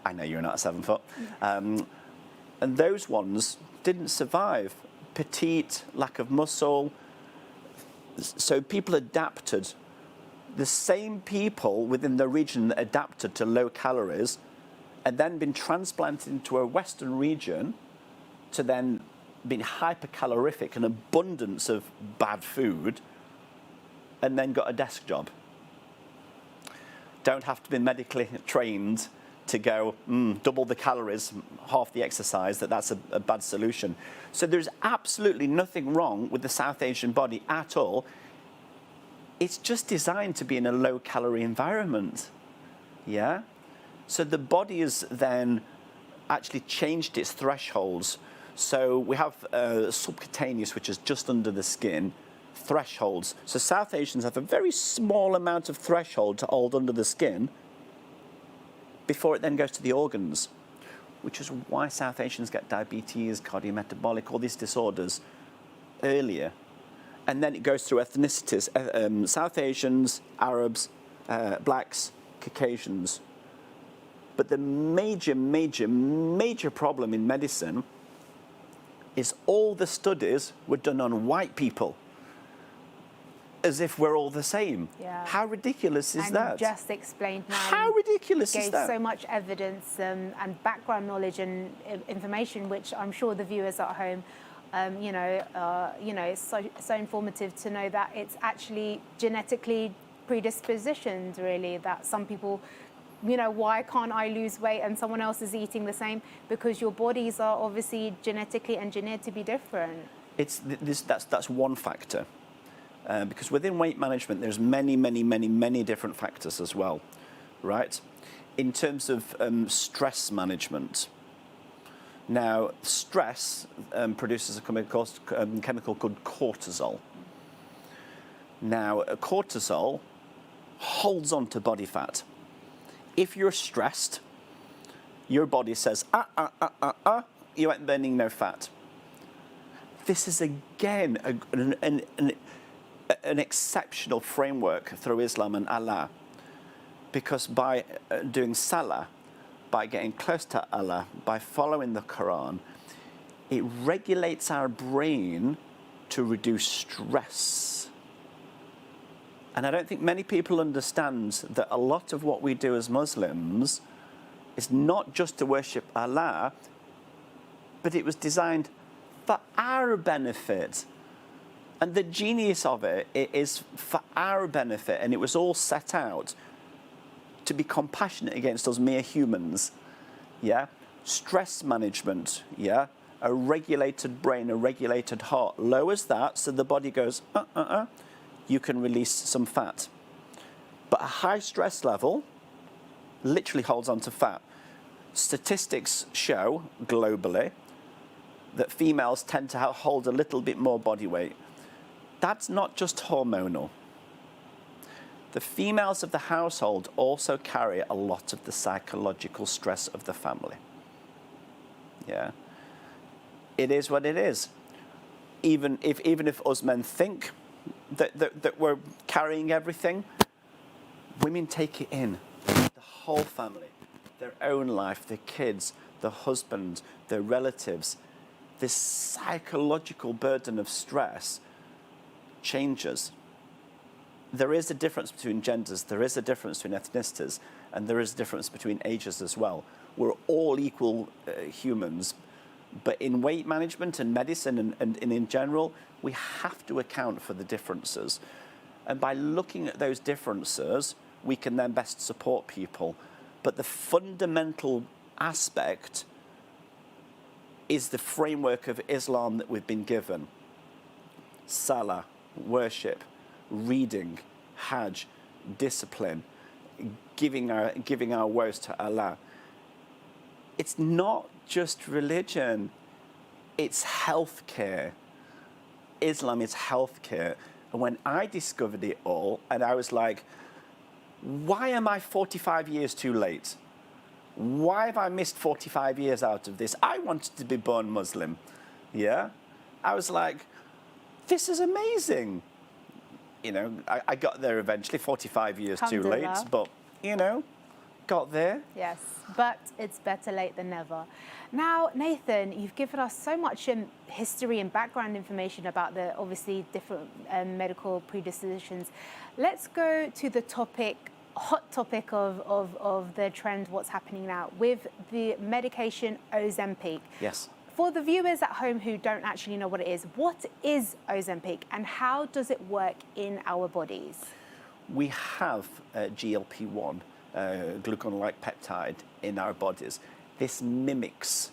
I know you're not 7 foot. And those ones didn't survive. Petite, lack of muscle. So people adapted. The same people within the region that adapted to low calories and then been transplanted into a Western region to then be hypercalorific, an abundance of bad food, and then got a desk job. Don't have to be medically trained to go, double the calories, half the exercise, that's a bad solution. So there's absolutely nothing wrong with the South Asian body at all. it's just designed to be in a low-calorie environment. Yeah? So the body has then actually changed its thresholds. So we have subcutaneous, which is just under the skin, thresholds. So South Asians have a very small amount of threshold to hold under the skin before it then goes to the organs, which is why South Asians get diabetes, cardiometabolic, all these disorders earlier. And then it goes through ethnicities, South Asians, Arabs, blacks, Caucasians. But the major, major, major problem in medicine is all the studies were done on white people, as if we're all the same. Yeah. How ridiculous is and that? you just explained now. How you ridiculous is gave that? so much evidence and background knowledge and information, which I'm sure the viewers at home, it's so informative to know that it's actually genetically predispositioned, really, that some people, why can't I lose weight and someone else is eating the same? Because your bodies are obviously genetically engineered to be different. That's one factor. Because within weight management, there's many, many, many, many different factors as well, right? In terms of stress management. Now, stress produces a chemical called cortisol. Now, cortisol holds on to body fat. If you're stressed, your body says, you ain't burning no fat. This is, again, an exceptional framework through Islam and Allah, because by doing salah, by getting close to Allah, by following the Quran, it regulates our brain to reduce stress. And I don't think many people understand that a lot of what we do as Muslims is not just to worship Allah, but it was designed for our benefit. And the genius of it is for our benefit, and it was all set out to be compassionate against us mere humans. Yeah? Stress management, yeah? A regulated brain, a regulated heart lowers that, so the body goes, you can release some fat. But a high stress level literally holds on to fat. Statistics show globally that females tend to hold a little bit more body weight. That's not just hormonal. The females of the household also carry a lot of the psychological stress of the family. Yeah. It is what it is. Even if us men think that we're carrying everything, women take it in. The whole family, their own life, their kids, the husband, their relatives. This psychological burden of stress changes. There is a difference between genders, there is a difference between ethnicities, and there is a difference between ages as well. We're all equal humans, but in weight management and medicine and in general, we have to account for the differences. And by looking at those differences, we can then best support people. But the fundamental aspect is the framework of Islam that we've been given. Salah, worship, reading, Hajj, discipline, giving our woes to Allah. It's not just religion, it's healthcare. Islam is healthcare. And when I discovered it all, and I was like, why am I 45 years too late? Why have I missed 45 years out of this? I wanted to be born Muslim. Yeah? I was like, this is amazing. I got there eventually, 45 years too late, but, got there. Yes, but it's better late than never. Now, Nathan, you've given us so much history and background information about the obviously different medical predispositions. Let's go to the hot topic of the trend, what's happening now with the medication Ozempic. Yes. For the viewers at home who don't actually know what it is, what is Ozempic and how does it work in our bodies? We have GLP-1, glucagon-like peptide, in our bodies. This mimics,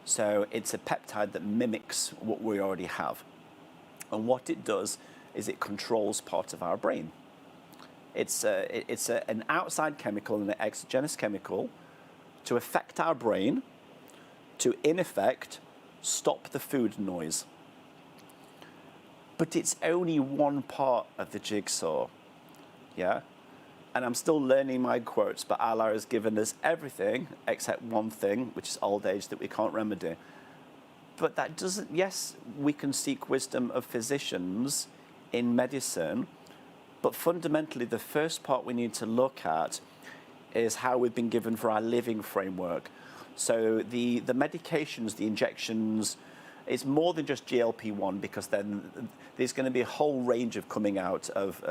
so it's a peptide that mimics what we already have. And what it does is it controls part of our brain. It's an outside chemical and an exogenous chemical to affect our brain, to in effect stop the food noise. But it's only one part of the jigsaw, yeah? And I'm still learning my quotes, but Allah has given us everything except one thing, which is old age that we can't remedy. But that doesn't, yes, we can seek wisdom of physicians in medicine, but fundamentally the first part we need to look at is how we've been given for our living framework. So the medications, the injections, it's more than just GLP-1, because then there's going to be a whole range of coming out of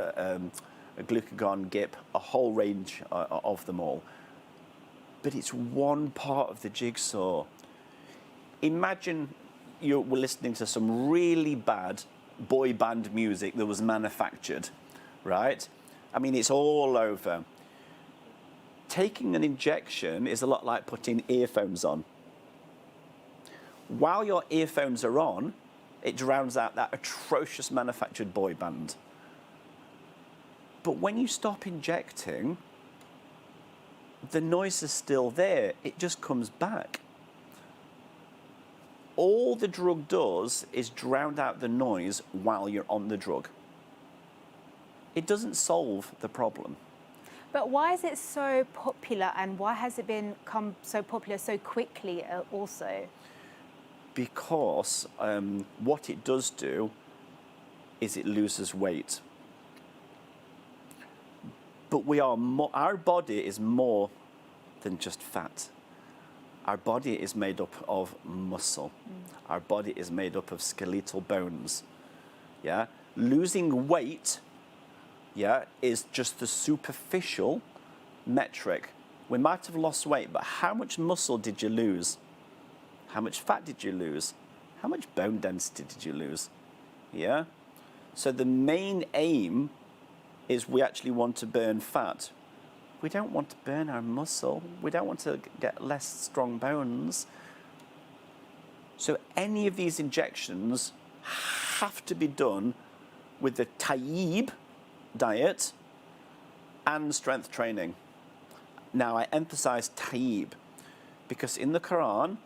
glucagon, GIP, a whole range of them all. But it's one part of the jigsaw. Imagine you were listening to some really bad boy band music that was manufactured, right? I mean, it's all over. Taking an injection is a lot like putting earphones on. While your earphones are on, it drowns out that atrocious manufactured boy band. But when you stop injecting, the noise is still there. It just comes back. All the drug does is drown out the noise while you're on the drug. It doesn't solve the problem. But why is it so popular, and why has it become so popular so quickly also? Because what it does do is it loses weight. But our body is more than just fat. Our body is made up of muscle. Our body is made up of skeletal bones. Yeah, losing weight, yeah, is just the superficial metric. We might have lost weight, but how much muscle did you lose? How much fat did you lose? How much bone density did you lose? Yeah? So the main aim is we actually want to burn fat. We don't want to burn our muscle. We don't want to get less strong bones. So any of these injections have to be done with the tayyib diet and strength training. Now, I emphasize tayyib because in the Quran,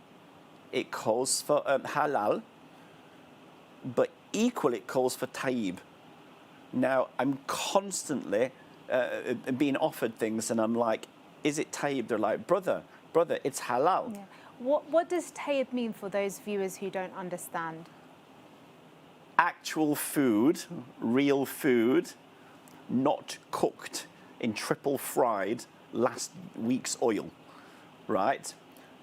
it calls for halal, but equally it calls for tayyib. Now, I'm constantly being offered things, and I'm like, is it tayyib? They're like, brother, it's halal. Yeah. What does tayyib mean for those viewers who don't understand? Actual food, real food, not cooked in triple fried last week's oil, right?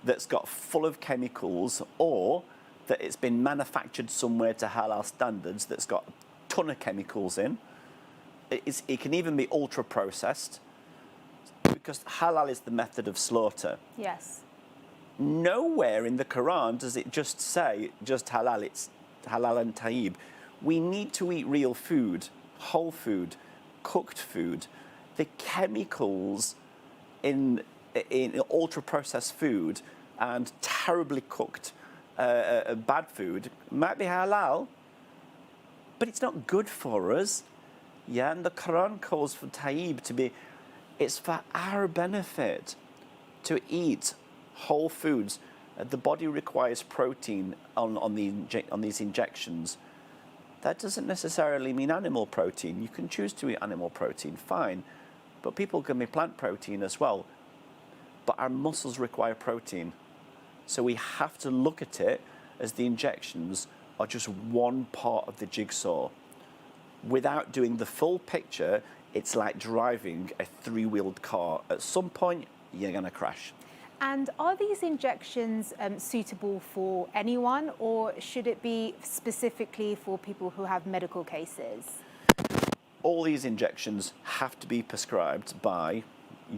That's got full of chemicals, or that it's been manufactured somewhere to halal standards that's got a ton of chemicals in. It can even be ultra processed, because halal is the method of slaughter. Yes. Nowhere in the Quran does it just say just halal. It's halal and tayyib. We need to eat real food, whole food, cooked food. The chemicals in ultra processed food and terribly cooked bad food might be halal, but it's not good for us. Yeah, and the Quran calls for tayyib to be, it's for our benefit to eat whole foods. The body requires protein on these injections. That doesn't necessarily mean animal protein. You can choose to eat animal protein, fine, but people can be plant protein as well. But our muscles require protein. So we have to look at it as the injections are just one part of the jigsaw. Without doing the full picture, it's like driving a three-wheeled car. At some point, you're going to crash. And are these injections suitable for anyone, or should it be specifically for people who have medical cases? All these injections have to be prescribed by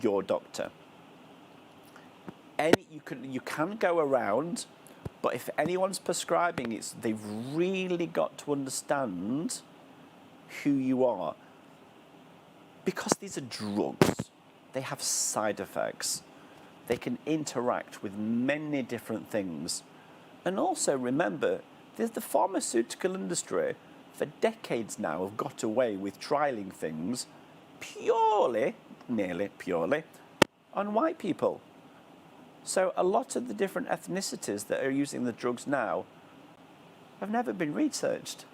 your doctor. You can go around, but if anyone's prescribing it, they've really got to understand who you are. Because these are drugs, they have side effects. They can interact with many different things. And also remember, there's the pharmaceutical industry for decades now have got away with trialing things purely, nearly purely, on white people. So a lot of the different ethnicities that are using the drugs now have never been researched.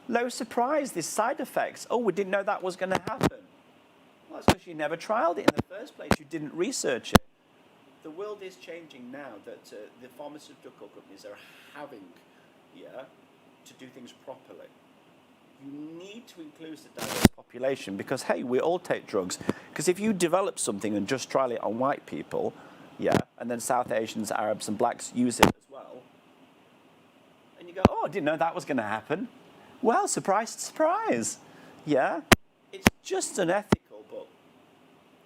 No surprise, these side effects. Oh, we didn't know that was going to happen. Well, that's because you never trialed it in the first place. You didn't research it. The world is changing now that the pharmaceutical companies are having, to do things properly. You need to include the diverse population because, hey, we all take drugs. Because if you develop something and just trial it on white people, and then South Asians, Arabs, and blacks use it as well, and you go, oh, I didn't know that was going to happen. Well, surprise, surprise. Yeah, it's just unethical, but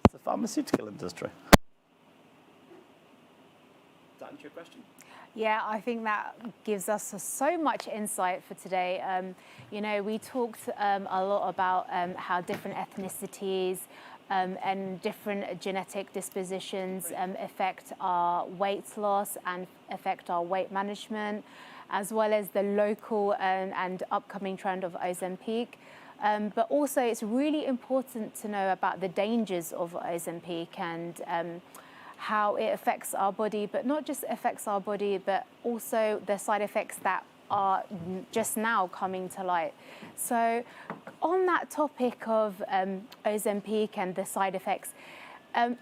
it's the pharmaceutical industry. Does that answer your question? Yeah, I think that gives us so much insight for today. We talked a lot about how different ethnicities and different genetic dispositions affect our weight loss and affect our weight management, as well as the local and upcoming trend of Ozempic. But also, it's really important to know about the dangers of Ozempic and how it affects our body, but not just affects our body, but also the side effects that are just now coming to light. So on that topic of Ozempic and the side effects,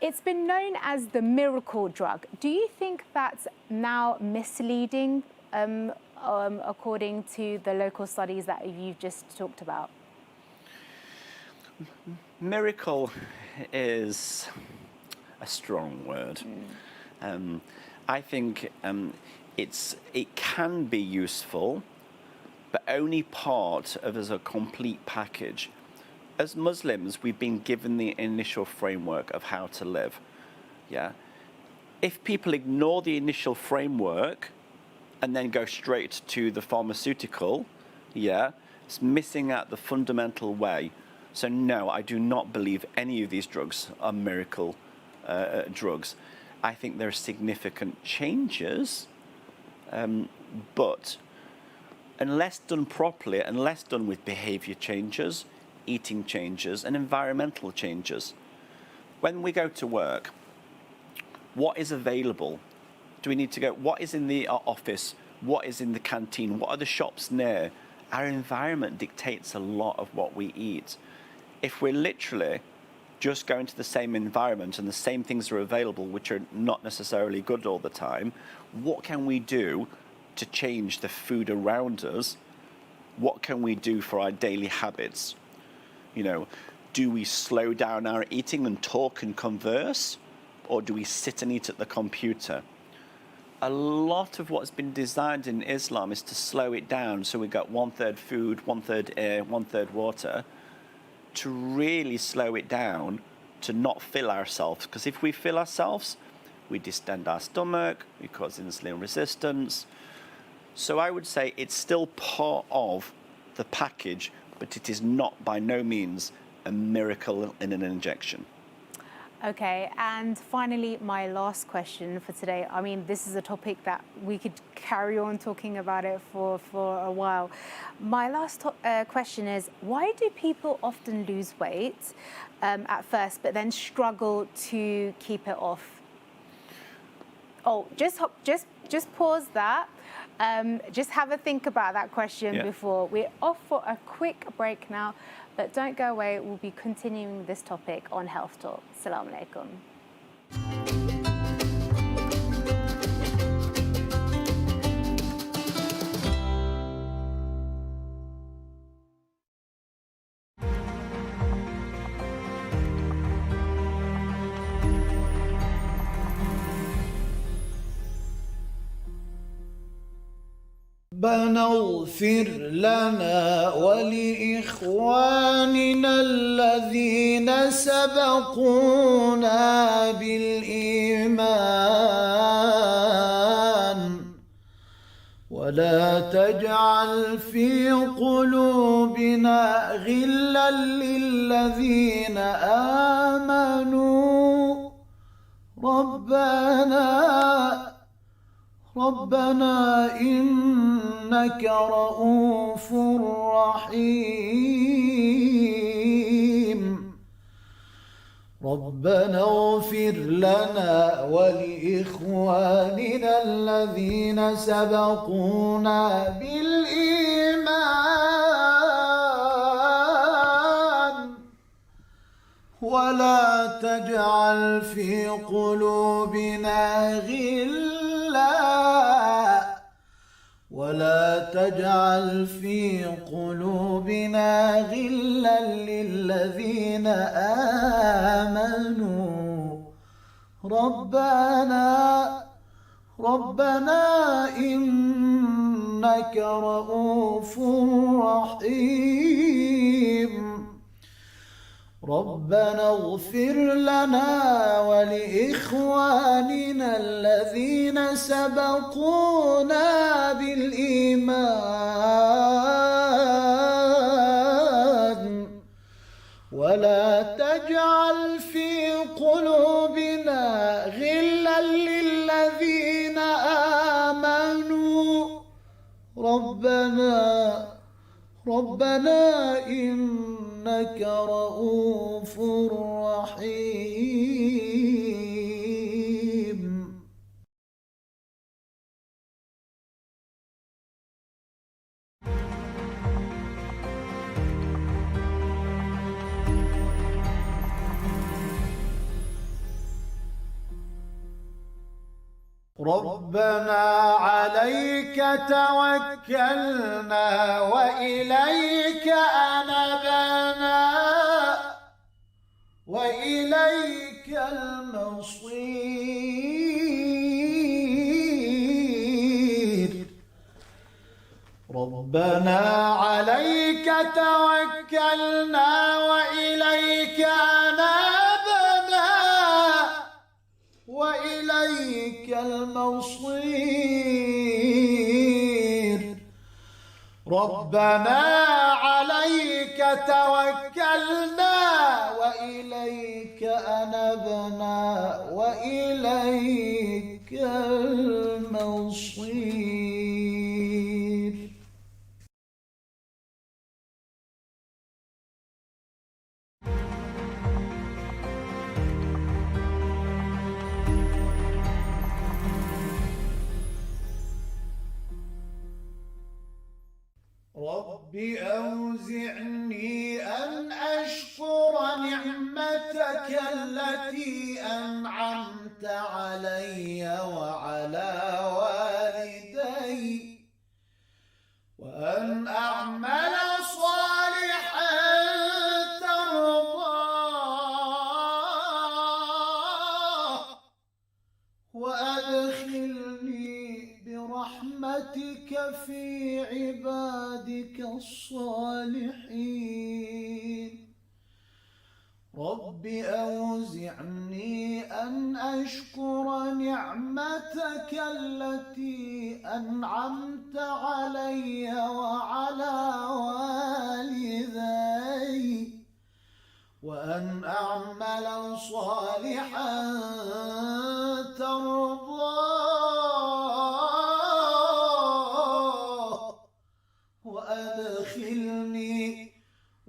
it's been known as the miracle drug. Do you think that's now misleading according to the local studies that you've just talked about? Miracle is a strong word. I think it can be useful, but only part of as a complete package. As Muslims, we've been given the initial framework of how to live. Yeah. If people ignore the initial framework and then go straight to the pharmaceutical, it's missing out the fundamental way. So no, I do not believe any of these drugs are miracle drugs. I think there are significant changes, but unless done properly, unless done with behavior changes, eating changes, and environmental changes, when we go to work, what is available? Do we need to go, what is in the office? What is in the canteen? What are the shops near? Our environment dictates a lot of what we eat. If we're literally just going to the same environment and the same things are available, which are not necessarily good all the time, what can we do to change the food around us? What can we do for our daily habits? Do we slow down our eating and talk and converse? Or do we sit and eat at the computer? A lot of what's been designed in Islam is to slow it down. So we've got 1/3 food, 1/3 air, 1/3 water, to really slow it down, to not fill ourselves. Because if we fill ourselves, we distend our stomach, we cause insulin resistance. So I would say it's still part of the package, but it is not by no means a miracle in an injection. Okay, and finally, my last question for today. I mean, this is a topic that we could carry on talking about it for a while. My last question is, why do people often lose weight at first, but then struggle to keep it off? Oh, just pause that. Just have a think about that question before. We're off for a quick break now, but don't go away. We'll be continuing this topic on Health Talk. Salaam alaikum. ربنا اغفر لنا ولإخواننا الذين سبقونا بالإيمان ولا تجعل في قلوبنا غلا للذين آمنوا ربنا إنك رؤوف رحيم ربنا اغفر لنا ولإخواننا الذين سبقونا بالإيمان ولا تجعل في قلوبنا غلا للذين آمنوا ربنا إنك رؤوف رحيم ربنا اغفر لنا ولإخواننا الذين سبقونا بالإيمان ولا تجعل في قلوبنا غلا للذين آمنوا ربنا إنك رؤوف رحيم ربنا عليك توكلنا وإليك أنبنا وإليك المصير ربنا عليك توكلنا وإليك أنبنا وإليك المصير ربنا عليك توكلنا وإليك أنبنا وإليك المصير رب أوزعني أن أشكر نعمتك التي أنعمت علي وعلى والدي وأن أعمل صالحا ترضاه وأدخلني برحمتك في عبادك الصالحين رب أوزعني أن أشكر نعمتك التي أنعمت علي وعلى والدي وأن أعمل صالحا ترضاه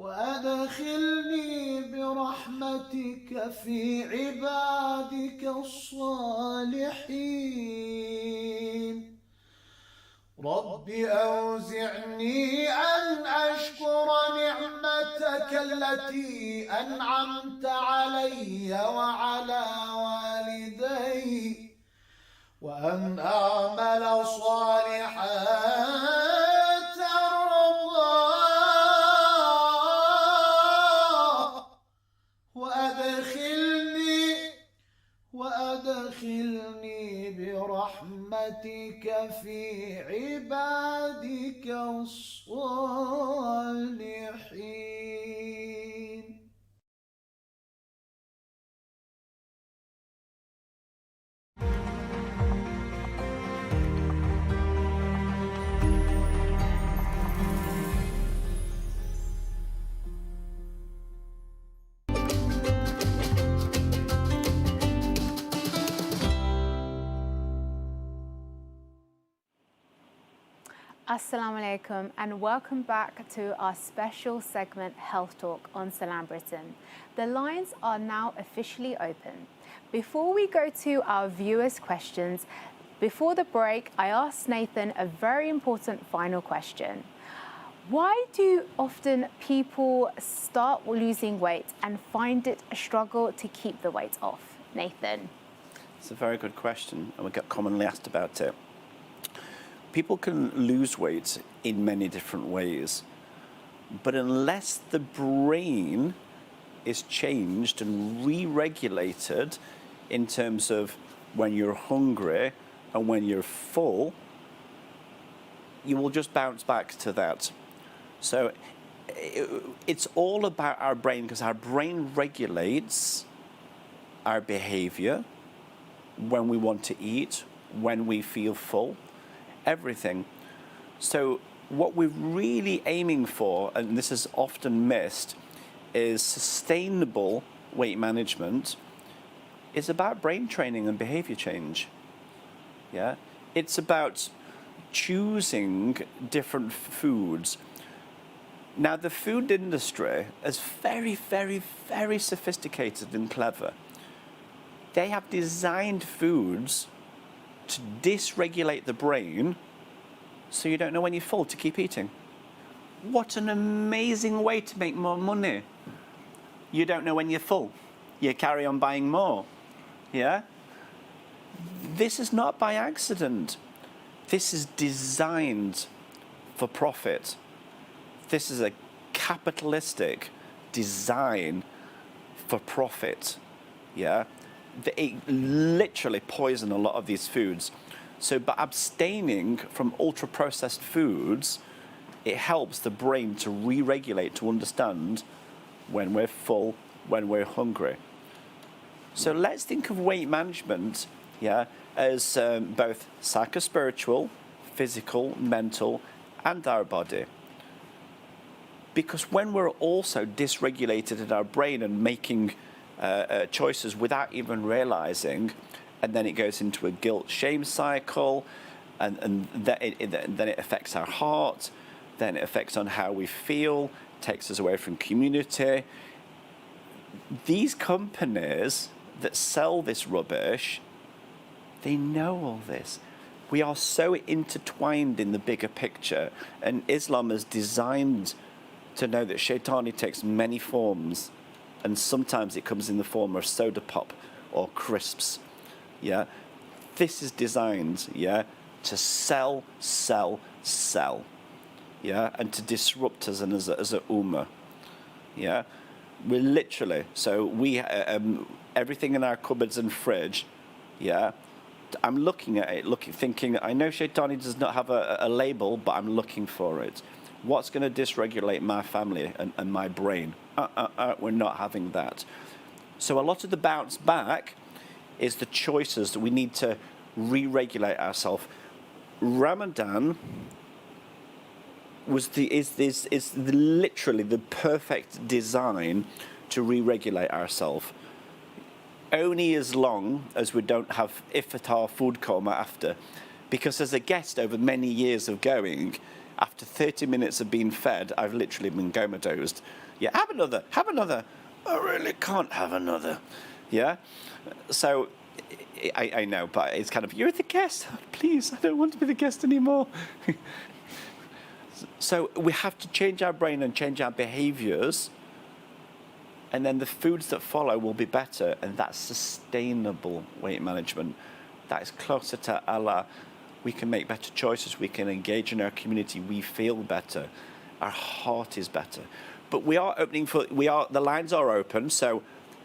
وأدخلني برحمتك في عبادك الصالحين رب أوزعني أن أشكر نعمتك التي أنعمت علي وعلى والدي وأن أعمل صالحا ترضاه وأدخلني برحمتك في عبادك الصالحين Assalamu alaikum and welcome back to our special segment Health Talk on Salaam Britain. The lines are now officially open. Before we go to our viewers' questions, before the break, I asked Nathan a very important final question. Why do often people start losing weight and find it a struggle to keep the weight off? Nathan. It's a very good question, and we get commonly asked about it. People can lose weight in many different ways, but unless the brain is changed and re-regulated in terms of when you're hungry and when you're full, you will just bounce back to that. So it's all about our brain, because our brain regulates our behavior when we want to eat, when we feel full, everything. So what we're really aiming for, and this is often missed, is sustainable weight management is about brain training and behavior change. Yeah, it's about choosing different foods. Now, the food industry is very, very, very sophisticated and clever. They have designed foods to dysregulate the brain so you don't know when you're full to keep eating. What an amazing way to make more money. You don't know when you're full. You carry on buying more. Yeah? This is not by accident. This is designed for profit. This is a capitalistic design for profit. Yeah? They literally poison a lot of these foods. So by abstaining from ultra-processed foods, it helps the brain to re-regulate, to understand when we're full, when we're hungry. So let's think of weight management, yeah, as both psychospiritual, physical, mental, and our body. Because when we're also dysregulated in our brain and making choices without even realizing, and then it goes into a guilt-shame cycle, and then it affects our heart, then it affects on how we feel, takes us away from community. These companies that sell this rubbish, they know all this. We are so intertwined in the bigger picture, and Islam is designed to know that shaitani takes many forms, and sometimes it comes in the form of soda pop or crisps. Yeah, this is designed, yeah, to sell, yeah, and to disrupt us and as a ummah. Yeah, we're literally, so we everything in our cupboards and fridge, yeah. I'm looking at it, thinking, I know shaitani does not have a label, but I'm looking for it. What's going to dysregulate my family and my brain? We're not having that. So a lot of the bounce back is the choices that we need to re-regulate ourselves. Ramadan is literally the perfect design to re-regulate ourselves. Only as long as we don't have iftar food coma after. Because as a guest over many years of going, after 30 minutes of being fed, I've literally been comatose. Yeah, have another. I really can't have another. Yeah? So, I know, but it's kind of, you're the guest. Please, I don't want to be the guest anymore. So we have to change our brain and change our behaviors, and then the foods that follow will be better, and that's sustainable weight management. That is closer to Allah. We can make better choices. We can engage in our community. We feel better. Our heart is better. But the lines are open, so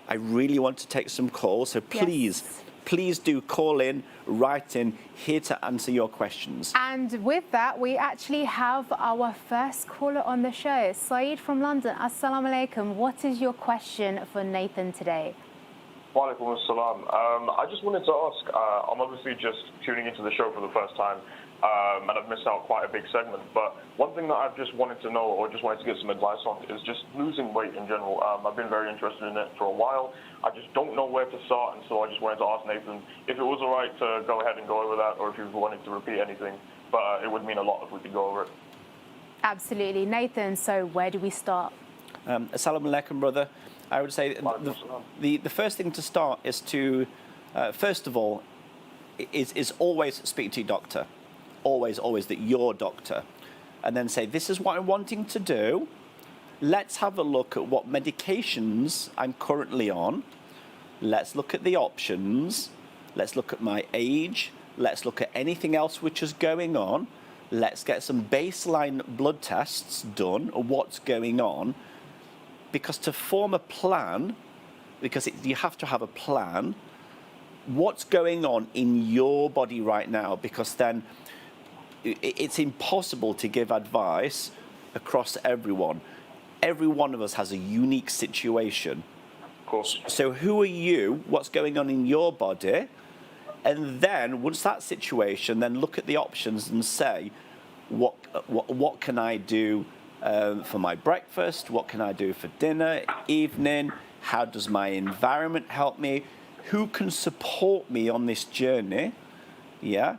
I really want to take some calls. So please do call in, write in, here to answer your questions. And with that, we actually have our first caller on the show, Saeed from London. Assalamu alaikum. What is your question for Nathan today? Wa alaikum assalam. I just wanted to ask, I'm obviously just tuning into the show for the first time, and I've missed out quite a big segment, but one thing that I've just wanted to know, or just wanted to get some advice on, is just losing weight in general. I've been very interested in it for a while. I just don't know where to start, and so I just wanted to ask Nathan if it was all right to go ahead and go over that, or if you wanted to repeat anything but it would mean a lot if we could go over it. Absolutely. Nathan, so where do we start? Salaam alaikum, brother. I would say the first thing to start is to, first of all, is always speak to your doctor. Always that your doctor. And then say, this is what I'm wanting to do. Let's have a look at what medications I'm currently on. Let's look at the options. Let's look at my age. Let's look at anything else which is going on. Let's get some baseline blood tests done of what's going on. Because to form a plan, you have to have a plan, what's going on in your body right now, because then it's impossible to give advice across everyone. Every one of us has a unique situation. Of course. So who are you? What's going on in your body? And then once that situation, then look at the options and say, what can I do for my breakfast? What can I do for dinner, evening? How does my environment help me? Who can support me on this journey? Yeah.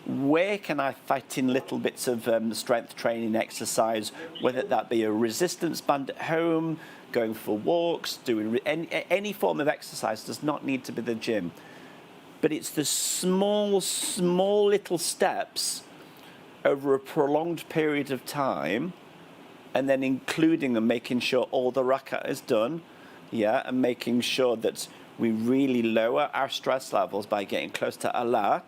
Where can I fit in little bits of strength training exercise, whether that be a resistance band at home, going for walks, doing any form of exercise. Does not need to be the gym. But it's the small little steps over a prolonged period of time, and then including and making sure all the rakat is done, yeah, and making sure that we really lower our stress levels by getting close to Allah,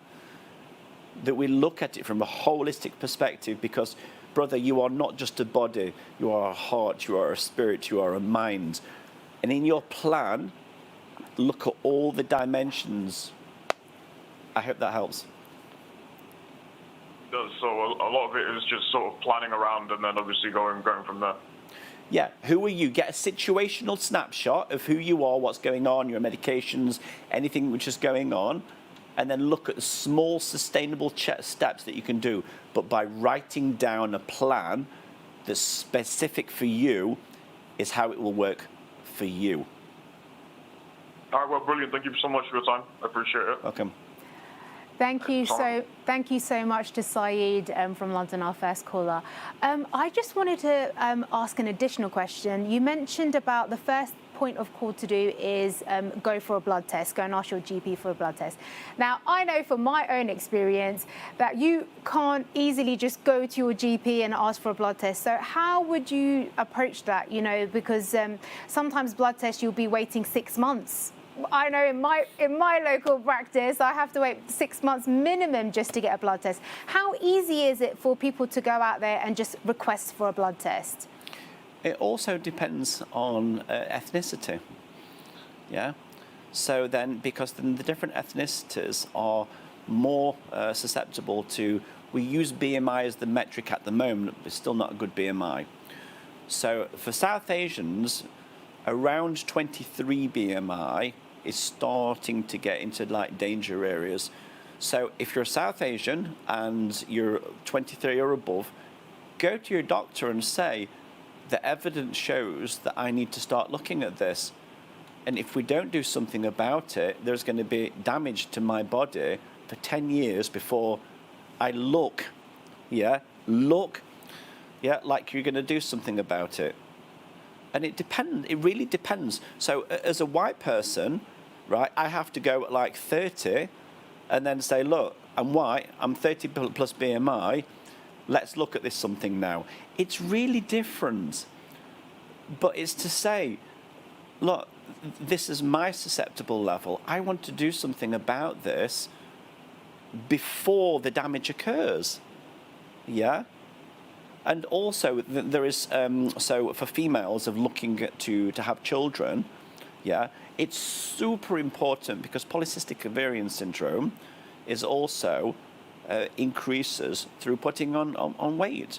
that we look at it from a holistic perspective, because, brother, you are not just a body, you are a heart, you are a spirit, you are a mind. And in your plan, look at all the dimensions. I hope that helps. So a lot of it is just sort of planning around and then obviously going from there. Yeah, who are you? Get a situational snapshot of who you are, what's going on, your medications, anything which is going on, and then look at the small sustainable steps that you can do. But by writing down a plan that's specific for you is how it will work for you. All right, well, brilliant. Thank you so much for your time. I appreciate it. Welcome. Thank you so much to Saeed from London, our first caller. I just wanted to ask an additional question. You mentioned about the first point of call to do is go for a blood test, go and ask your GP for a blood test. Now, I know from my own experience that you can't easily just go to your GP and ask for a blood test. So how would you approach that? You know, because sometimes blood tests you'll be waiting 6 months. I know in my local practice, I have to wait 6 months minimum just to get a blood test. How easy is it for people to go out there and just request for a blood test? It also depends on ethnicity. Yeah. So then, because then the different ethnicities are more susceptible to, we use BMI as the metric at the moment, but it's still not a good BMI. So for South Asians, around 23 BMI is starting to get into like danger areas. So if you're South Asian and you're 23 or above, go to your doctor and say, the evidence shows that I need to start looking at this. And if we don't do something about it, there's going to be damage to my body for 10 years before I look like you're going to do something about it. And it really depends. So as a white person, right, I have to go at like 30 and then say, look, I'm white, I'm 30 plus BMI, let's look at this something now. It's really different. But it's to say, look, this is my susceptible level. I want to do something about this before the damage occurs. Yeah? And also, there is, so for females of looking to have children, yeah, it's super important because polycystic ovarian syndrome is also increases through putting on weight.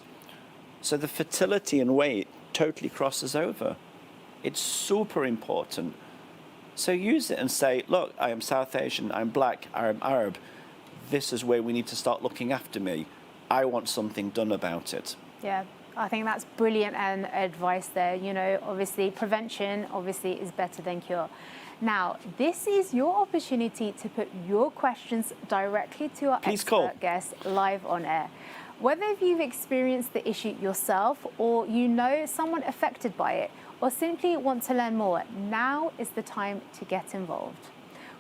So the fertility and weight totally crosses over. It's super important. So use it and say, look, I am South Asian, I'm black, I'm Arab. This is where we need to start looking after me. I want something done about it. Yeah, I think that's brilliant and advice there. You know, obviously prevention obviously is better than cure. Now, this is your opportunity to put your questions directly to our expert guest live on air. Whether you've experienced the issue yourself or you know someone affected by it or simply want to learn more, now is the time to get involved.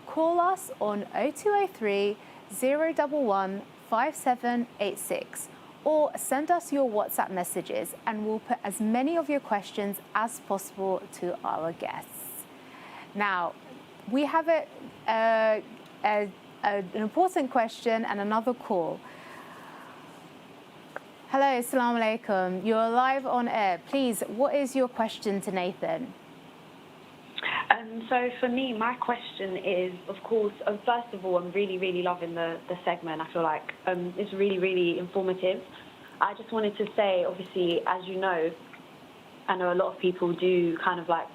Call us on 0203 011 5786 or send us your WhatsApp messages and we'll put as many of your questions as possible to our guests. Now, we have an important question and another call. Hello, Salaam alaikum. You're live on air. Please, what is your question to Nathan? So for me, my question is, of course, first of all, I'm really loving the segment. I feel like it's really informative. I just wanted to say, obviously, as you know, I know a lot of people do kind of like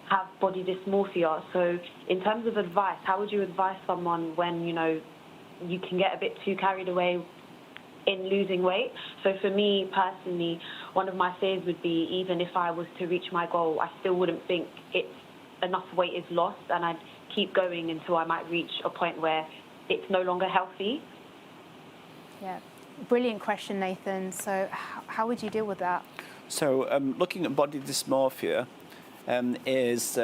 have body dysmorphia. So in terms of advice, how would you advise someone when, you know, you can get a bit too carried away in losing weight? So for me personally, one of my fears would be, even if I was to reach my goal, I still wouldn't think enough weight is lost, and I'd keep going until I might reach a point where it's no longer healthy. Yeah, brilliant question, Nathan. So how would you deal with that? So looking at body dysmorphia is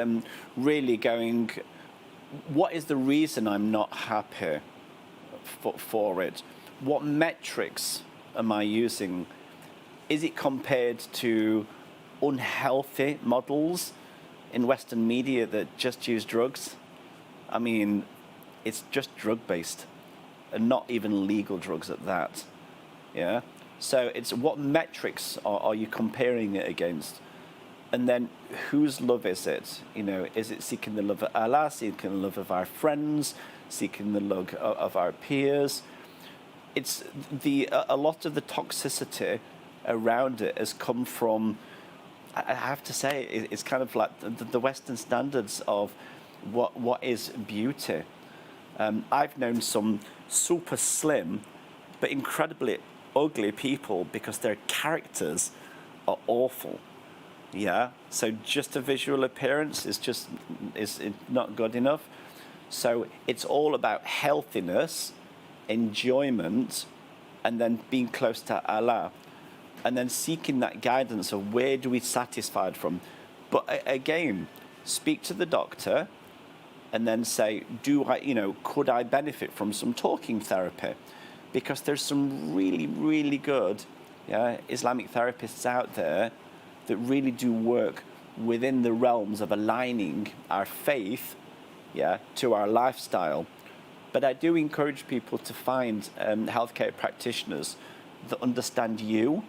really going, what is the reason I'm not happy for it? What metrics am I using? Is it compared to unhealthy models in Western media that just use drugs? I mean, it's just drug-based and not even legal drugs at that. Yeah. So it's what metrics are you comparing it against? And then whose love is it? You know, is it seeking the love of Allah, seeking the love of our friends, seeking the love of our peers? It's a lot of the toxicity around it has come from, I have to say, it's kind of like the Western standards of what is beauty. I've known some super slim but incredibly ugly people because their characters are awful. Yeah, so just a visual appearance is not good enough. So it's all about healthiness, enjoyment, and then being close to Allah, and then seeking that guidance of where do we satisfied from. But again, speak to the doctor, and then say, could I benefit from some talking therapy? Because there's some really good Islamic therapists out there that really do work within the realms of aligning our faith to our lifestyle. But I do encourage people to find healthcare practitioners that understand you,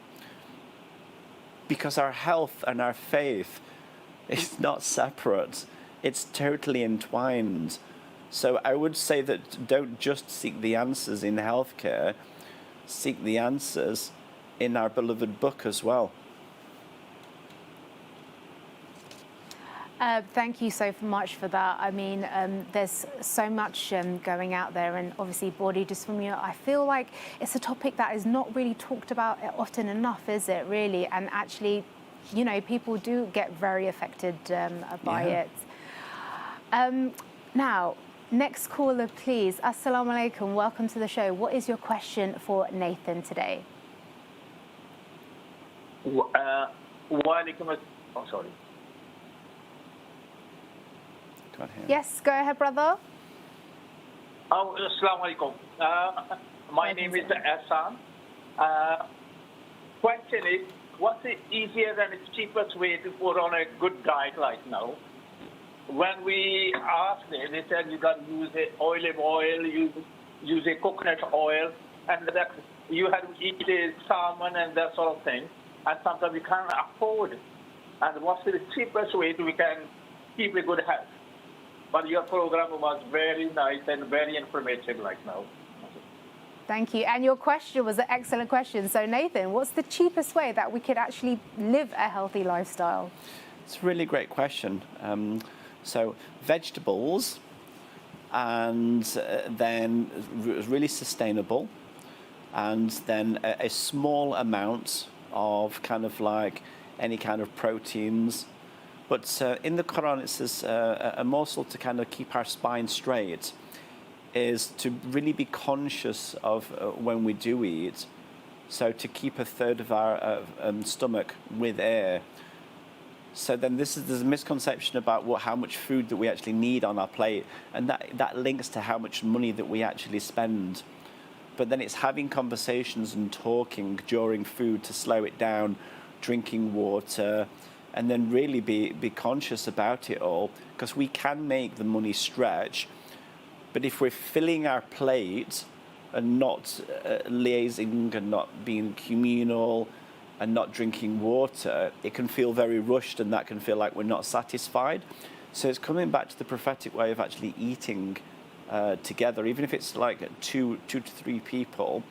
because our health and our faith is not separate. It's totally entwined. So I would say that don't just seek the answers in healthcare, seek the answers in our beloved book as well. Thank you so much for that. I mean, there's so much going out there, and obviously body dysmorphia, I feel like it's a topic that is not really talked about often enough, is it really? And actually, you know, people do get very affected by it. Now, next caller, please. Assalamu alaikum. Welcome to the show. What is your question for Nathan today? Sorry. Yes, go ahead, brother. Assalamu alaikum. My name is Ahsan. Question is, what's the easiest and cheapest way to put on a good diet right now? When we asked them, they said you got to use olive oil, use a coconut oil, and that you have to eat salmon and that sort of thing. And sometimes we can't afford. And what's the cheapest way we can keep a good health? But your program was very nice and very informative right now. Thank you. And your question was an excellent question. So, Nathan, what's the cheapest way that we could actually live a healthy lifestyle? It's a really great question. So, vegetables, and then really sustainable, and then a small amount of kind of like any kind of proteins. But in the Quran, it says a morsel to kind of keep our spine straight is to really be conscious of when we do eat. So to keep a third of our stomach with air. So then there's a misconception about how much food that we actually need on our plate, and that links to how much money that we actually spend. But then it's having conversations and talking during food to slow it down, drinking water, and then really be conscious about it all, because we can make the money stretch. But if we're filling our plate and not liaising and not being communal and not drinking water, it can feel very rushed, and that can feel like we're not satisfied. So it's coming back to the prophetic way of actually eating together, even if it's like two to three people,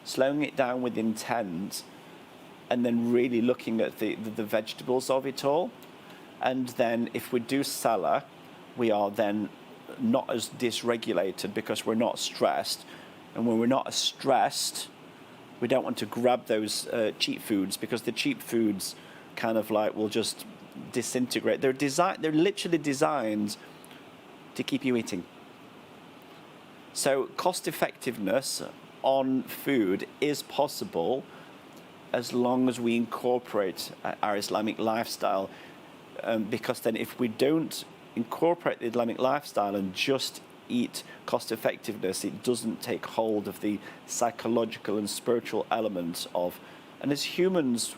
slowing it down with intent, and then really looking at the vegetables of it all. And then if we do salah, we are then not as dysregulated because we're not stressed. And when we're not as stressed, we don't want to grab those cheap foods, because the cheap foods kind of like will just disintegrate. They're literally designed to keep you eating. So cost effectiveness on food is possible as long as we incorporate our Islamic lifestyle, because then if we don't incorporate the Islamic lifestyle and just eat cost effectiveness, it doesn't take hold of the psychological and spiritual elements of, and as humans,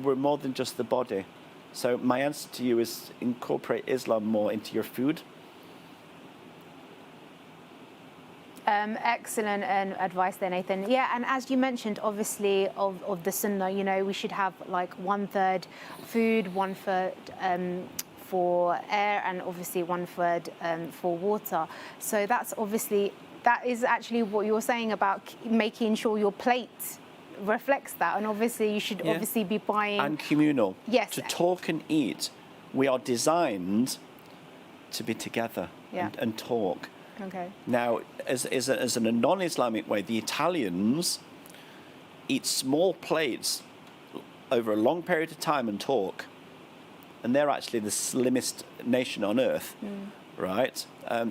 we're more than just the body. So my answer to you is incorporate Islam more into your food. Excellent advice there, Nathan. Yeah, and as you mentioned, obviously, of the Sunnah, you know, we should have like 1/3 food, 1/3 for air, and obviously 1/3 for water. So that is actually what you're saying about making sure your plate reflects that. And obviously you should obviously be buying... And communal. Yes. To talk and eat. We are designed to be together and talk. Okay. Now, as in a non-Islamic way, the Italians eat small plates over a long period of time and talk. And they're actually the slimmest nation on earth, right,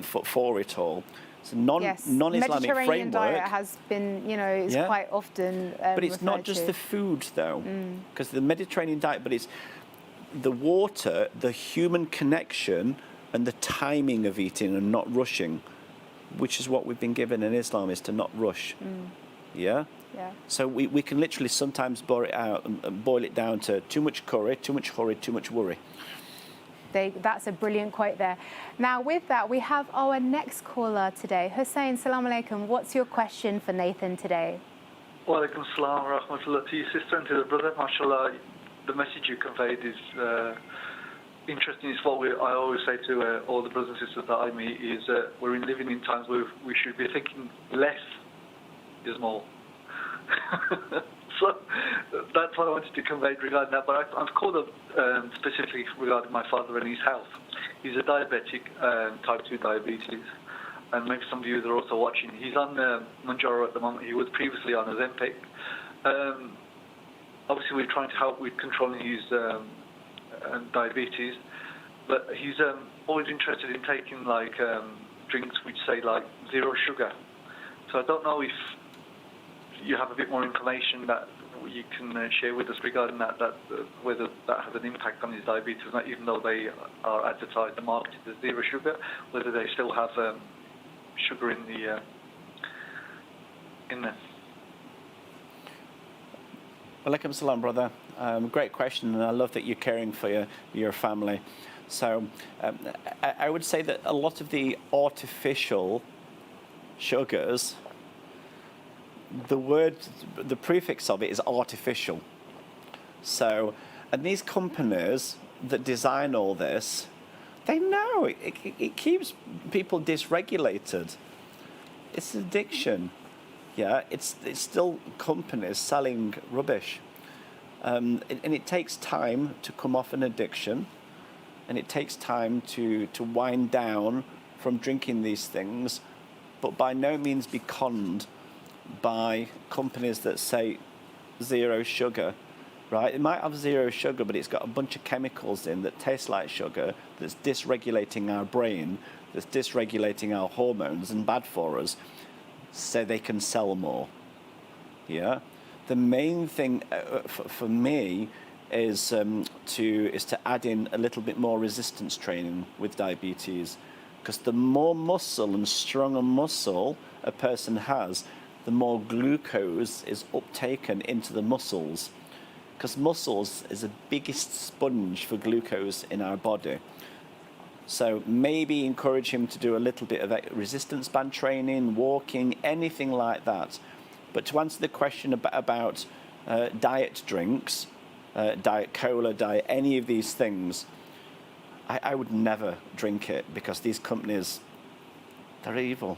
for it all. So non-Islamic Mediterranean framework diet has been, you know, is quite often but it's not just the food, though, because the Mediterranean diet, but it's the water, the human connection, and the timing of eating and not rushing, which is what we've been given in Islam, is to not rush. Yeah? Yeah. So we can literally sometimes boil it down to too much curry, too much hurry, too much worry. That's a brilliant quote there. Now, with that, we have our next caller today. Hussein, Salaam alaikum. What's your question for Nathan today? Wa alaikum salam wa rahmatullah to your sister and to the brother. MashaAllah, the message you conveyed is interesting. It's what I always say to all the brothers and sisters that I meet is we're living in times where we should be thinking less is more. So that's what I wanted to convey regarding that. But I've called up specifically regarding my father and his health. He's a diabetic, type 2 diabetes, and maybe some viewers are also watching. He's on Mounjaro at the moment. He was previously on Ozempic. Obviously, we're trying to help with controlling his diabetes, but he's always interested in taking like drinks which say like 0 sugar. So I don't know if you have a bit more information that you can share with us regarding that whether that has an impact on his diabetes, even though they are advertised and marketed as 0 sugar, whether they still have sugar in there. Walaikum salam, brother. Great question, and I love that you're caring for your family. So I would say that a lot of the artificial sugars, the prefix of it is artificial. So, and these companies that design all this, they know it keeps people dysregulated. It's addiction. Yeah, it's still companies selling rubbish. And it takes time to come off an addiction, and it takes time to wind down from drinking these things, but by no means be conned by companies that say 0 sugar. right? It might have 0 sugar, but it's got a bunch of chemicals in that taste like sugar, that's dysregulating our brain, that's dysregulating our hormones and bad for us, so they can sell more. Yeah, the main thing for me is to add in a little bit more resistance training with diabetes, because the more muscle and stronger muscle a person has, the more glucose is uptaken into the muscles, because muscles is the biggest sponge for glucose in our body. So maybe encourage him to do a little bit of resistance band training, walking, anything like that. But to answer the question about diet drinks, diet cola, diet, any of these things, I would never drink it, because these companies, they're evil.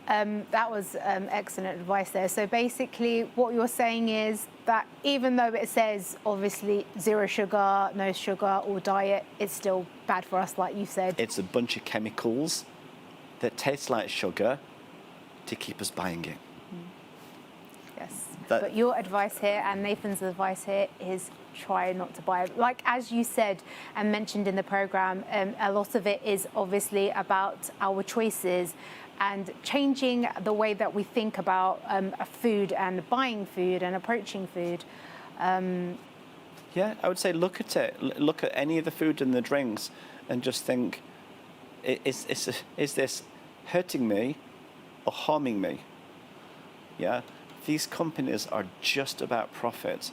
That was excellent advice there. So basically what you're saying is that even though it says obviously 0 sugar, no sugar or diet, it's still bad for us, like you said. It's a bunch of chemicals that taste like sugar to keep us buying it. Yes. But your advice here and Nathan's advice here is try not to buy it. Like as you said and mentioned in the program, a lot of it is obviously about our choices and changing the way that we think about food and buying food and approaching food. Yeah, I would say look at it. Look at any of the food and the drinks and just think, is this hurting me or harming me? Yeah, these companies are just about profit.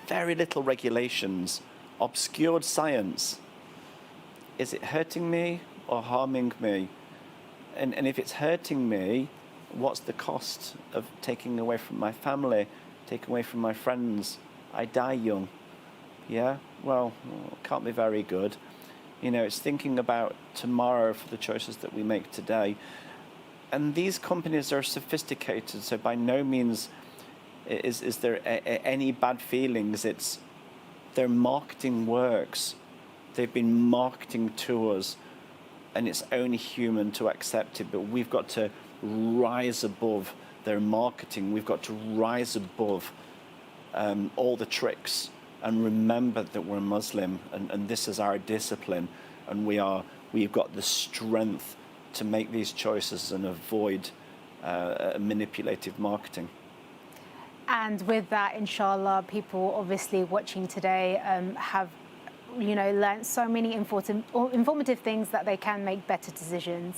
Very little regulations, obscured science. Is it hurting me or harming me? And if it's hurting me, what's the cost of taking away from my family, taking away from my friends? I die young. Yeah, well, can't be very good. You know, it's thinking about tomorrow for the choices that we make today. And these companies are sophisticated, so by no means is there any bad feelings. It's their marketing works. They've been marketing to us, and it's only human to accept it. But we've got to rise above their marketing. We've got to rise above all the tricks and remember that we're Muslim, and this is our discipline, and we've got the strength to make these choices and avoid manipulative marketing. And with that, inshallah, people obviously watching today have, learned so many informative things that they can make better decisions.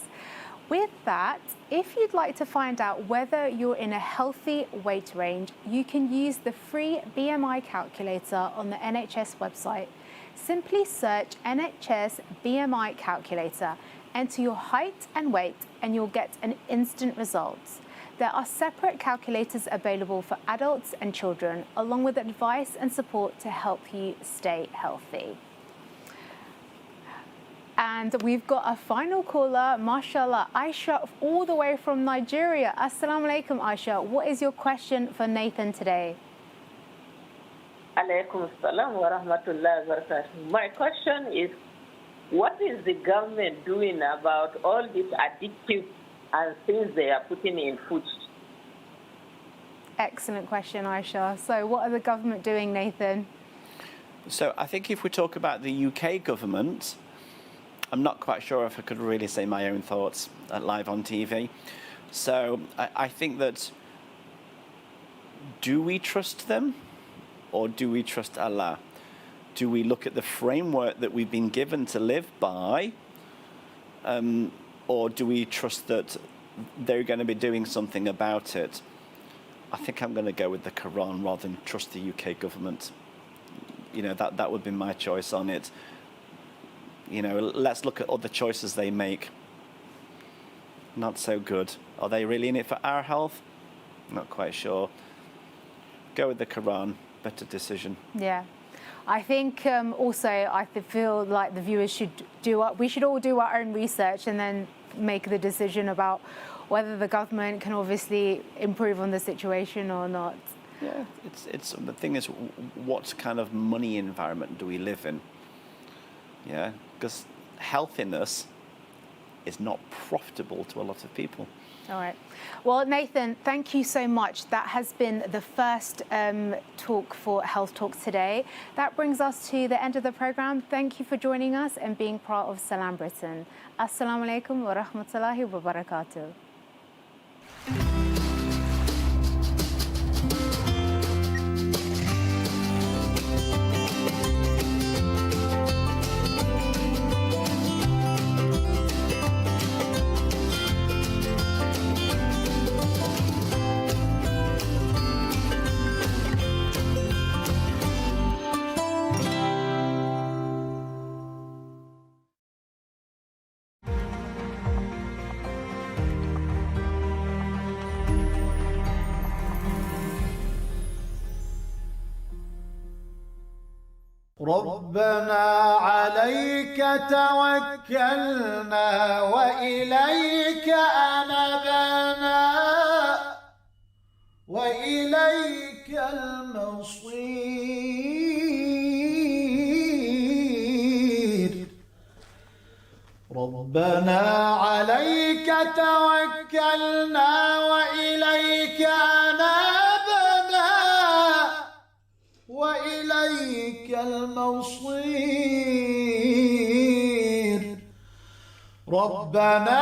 With that, if you'd like to find out whether you're in a healthy weight range, you can use the free BMI calculator on the NHS website. Simply search NHS BMI calculator, enter your height and weight, and you'll get an instant result. There are separate calculators available for adults and children, along with advice and support to help you stay healthy. And we've got a final caller, mashallah, Aisha, all the way from Nigeria. Assalamu alaikum, Aisha. What is your question for Nathan today? Alaikum assalam wa rahmatullahi wa barakatuh. My question is, what is the government doing about all these addictive and things they are putting in food? Excellent question, Aisha. So what are the government doing, Nathan? So I think if we talk about the UK government, I'm not quite sure if I could really say my own thoughts live on TV. So I think that, do we trust them or do we trust Allah? Do we look at the framework that we've been given to live by, or do we trust that they're going to be doing something about it? I think I'm going to go with the Quran rather than trust the UK government. That would be my choice on it. Let's look at other choices they make. Not so good. Are they really in it for our health? Not quite sure. Go with the Quran. Better decision. Yeah. I think also I feel like the viewers we should all do our own research and then make the decision about whether the government can obviously improve on the situation or not. Yeah, it's the thing is, what kind of money environment do we live in? Yeah, because healthiness is not profitable to a lot of people. All right. Well, Nathan, thank you so much. That has been the first talk for Health Talks today. That brings us to the end of the program. Thank you for joining us and being part of Salaam Britain. Assalamu alaikum wa rahmatullahi wa barakatuh. ربنا عليك توكلنا وإليك أنبنا وإليك المصير ربنا عليك توكلنا وإليك أنبنا وإليك المصير ربنا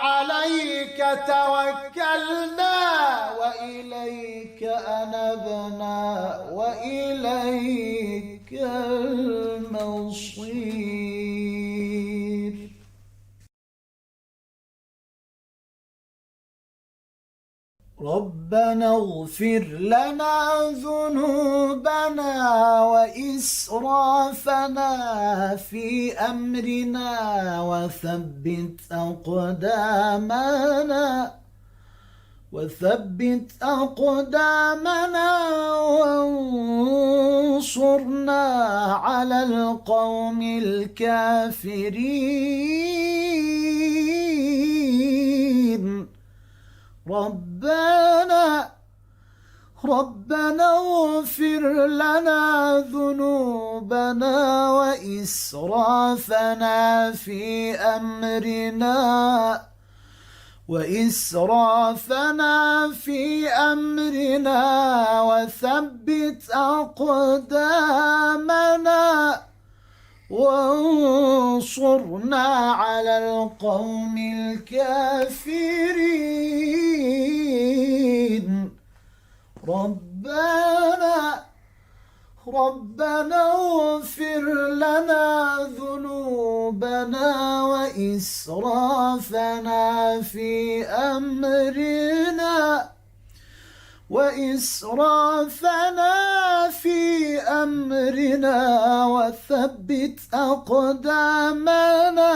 عليك توكلنا وإليك أنبنا وإليك المصير ربنا اغفر لنا ذنوبنا وإسرافنا في أمرنا وثبت أقدامنا وانصرنا على القوم الكافرين ربنا اغفر لنا ذنوبنا وإسرافنا في أمرنا وثبت أقدامنا وانصرنا على القوم الكافرين ربنا اغفر لنا ذنوبنا وإسرافنا في أمرنا وثبت أقدامنا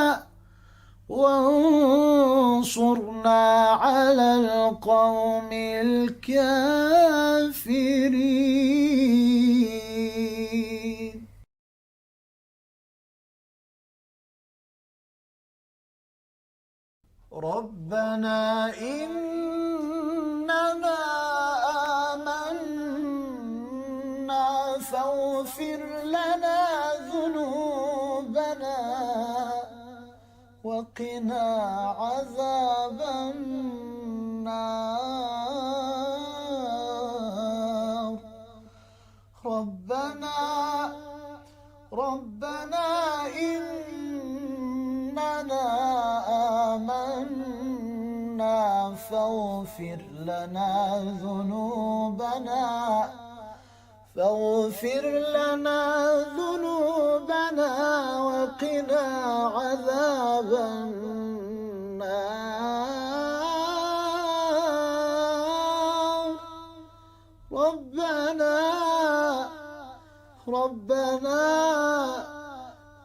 وانصرنا على القوم الكافرين ربنا إننا آمنا فاغفر لنا ذنوبنا وقنا عذاب النار ربنا إننا آمنا فاغفر لنا ذنوبنا وقنا عذاب النار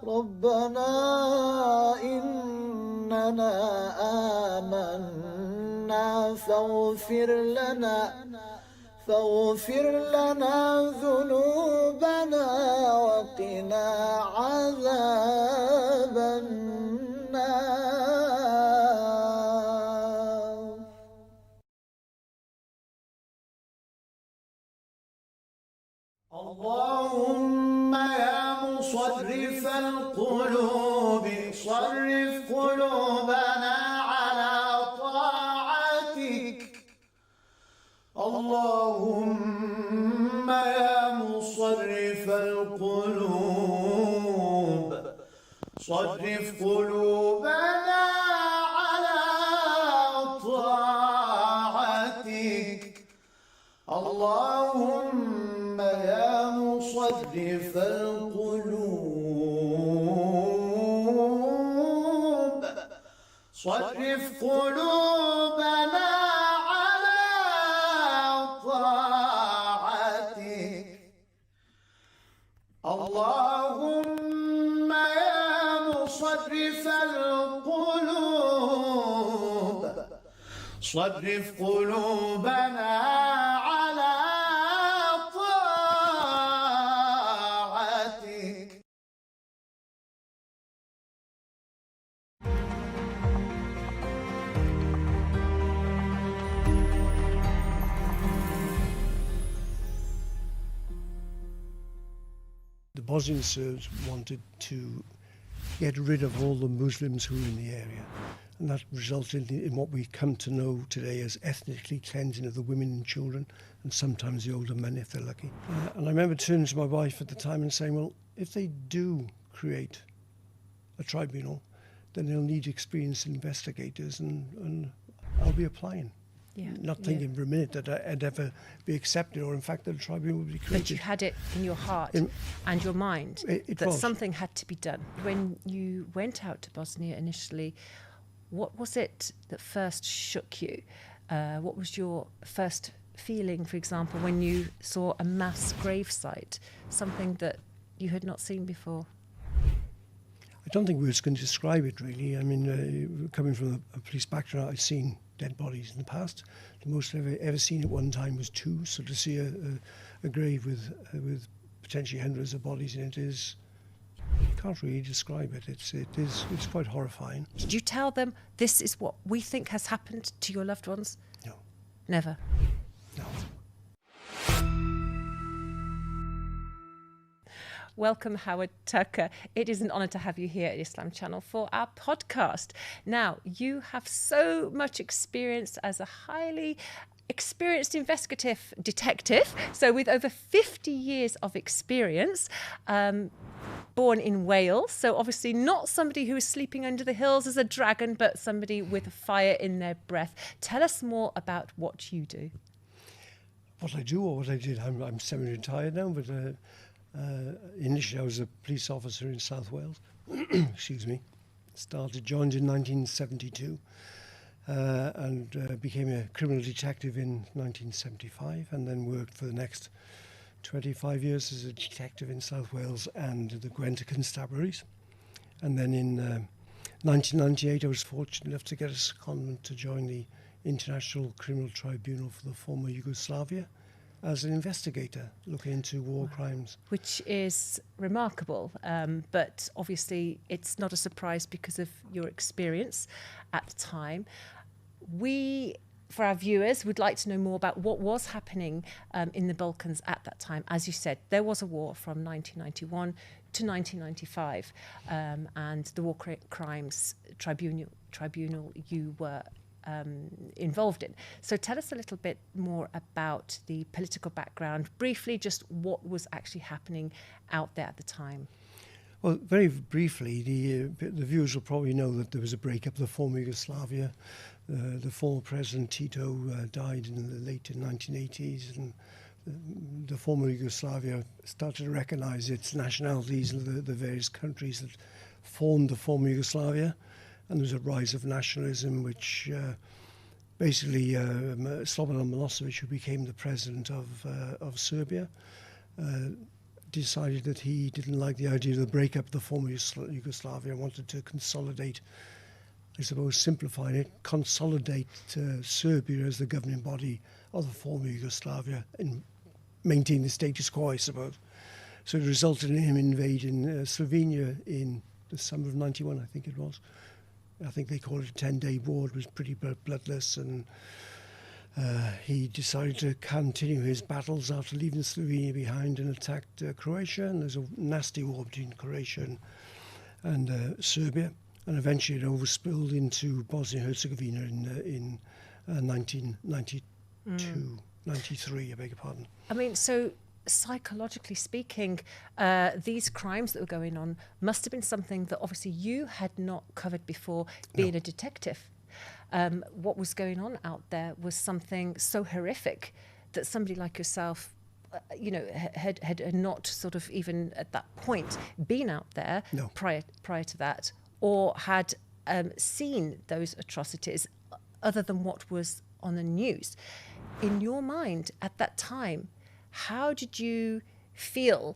ربنا إننا آمنا فاغفر لنا ذنوبنا وقنا عذاب النار اللهم يا مصرف القلوب صرف قلوبنا على طاعتك اللهم يا مصرف القلوب صرف قلوبنا على طاعتك اللهم يا مصرف القلوب صرف قلوبنا على طاعتك اللهم يا مصرف القلوب صرف قلوبنا على طاعتك The Bosnian Serbs wanted to get rid of all the Muslims who were in the area. And that resulted in what we come to know today as ethnically cleansing of the women and children, and sometimes the older men if they're lucky. And I remember turning to my wife at the time and saying, well, if they do create a tribunal, then they'll need experienced investigators, and I'll be applying. Yeah, Not thinking for a minute that I'd ever be accepted, or in fact that a tribunal would be created. But you had it in your heart and your mind It that was. something had to be done. When you went out to Bosnia initially, what was it that first shook you? What was your first feeling, for example, when you saw a mass gravesite, something that you had not seen before? I don't think words can describe it, really. I mean, coming from a police background, I've seen dead bodies in the past. The most I've ever seen at one time was 2. So to see a grave with potentially hundreds of bodies in it is, you can't really describe it. It's quite horrifying. Did you tell them this is what we think has happened to your loved ones? No. Never? No. Welcome, Howard Tucker. It is an honour to have you here at Islam Channel for our podcast. Now, you have so much experience as a highly experienced investigative detective, so with over 50 years of experience, born in Wales, so obviously not somebody who is sleeping under the hills as a dragon, but somebody with fire in their breath. Tell us more about what you do. What I do or what I did, I'm semi-retired now, but initially I was a police officer in South Wales. Excuse me. Joined in 1972 and became a criminal detective in 1975, and then worked for the next 25 years as a detective in South Wales and the Gwent Constabularies. And then in 1998 I was fortunate enough to get a secondment to join the International Criminal Tribunal for the former Yugoslavia as an investigator looking into war crimes. Which is remarkable, but obviously it's not a surprise because of your experience at the time. We, for our viewers, would like to know more about what was happening in the Balkans at that time. As you said, there was a war from 1991 to 1995, and the War Crimes Tribunal you were involved in. So tell us a little bit more about the political background, briefly, just what was actually happening out there at the time. Well, very briefly, the viewers will probably know that there was a breakup of the former Yugoslavia. The former President Tito died in the late 1980s, and the former Yugoslavia started to recognise its nationalities and the various countries that formed the former Yugoslavia. And there was a rise of nationalism, which basically Slobodan Milosevic, who became the president of Serbia, decided that he didn't like the idea of the breakup of the former Yugoslavia and wanted to consolidate, I suppose, simplifying it, consolidate Serbia as the governing body of the former Yugoslavia and maintain the status quo, I suppose. So it resulted in him invading Slovenia in the summer of 91, I think it was. I think they called it a 10-day war. It was pretty bloodless, and he decided to continue his battles after leaving Slovenia behind and attacked Croatia. And there's a nasty war between Croatia and Serbia, and eventually it overspilled into Bosnia-Herzegovina in 1992. 93, I beg your pardon. I mean, so psychologically speaking, these crimes that were going on must have been something that obviously you had not covered before, being a detective. What was going on out there was something so horrific that somebody like yourself, had not sort of even at that point been out there prior to that, or had seen those atrocities other than what was on the news. In your mind at that time, how did you feel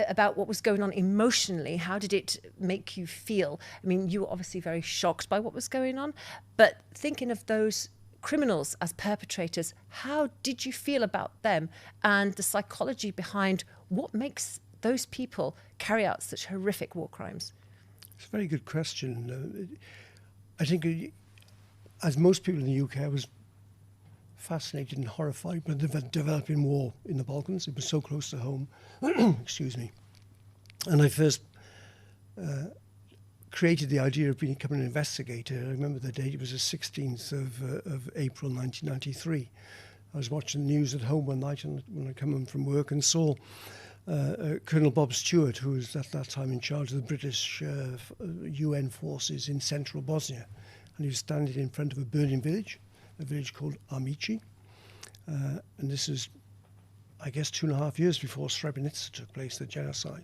about what was going on emotionally? How did it make you feel? I mean, you were obviously very shocked by what was going on, but thinking of those criminals as perpetrators, how did you feel about them and the psychology behind what makes those people carry out such horrific war crimes? It's a very good question. I think, as most people in the UK, I was fascinated and horrified by the developing war in the Balkans. It was so close to home. Excuse me. And I first created the idea of becoming an investigator. I remember the date, it was the 16th of April 1993. I was watching the news at home one night when I come home from work and saw Colonel Bob Stewart, who was at that time in charge of the British UN forces in central Bosnia. And he was standing in front of a burning village, a village called Amici. And this is, I guess, 2.5 years before Srebrenica took place, the genocide.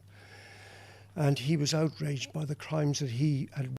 And he was outraged by the crimes that he had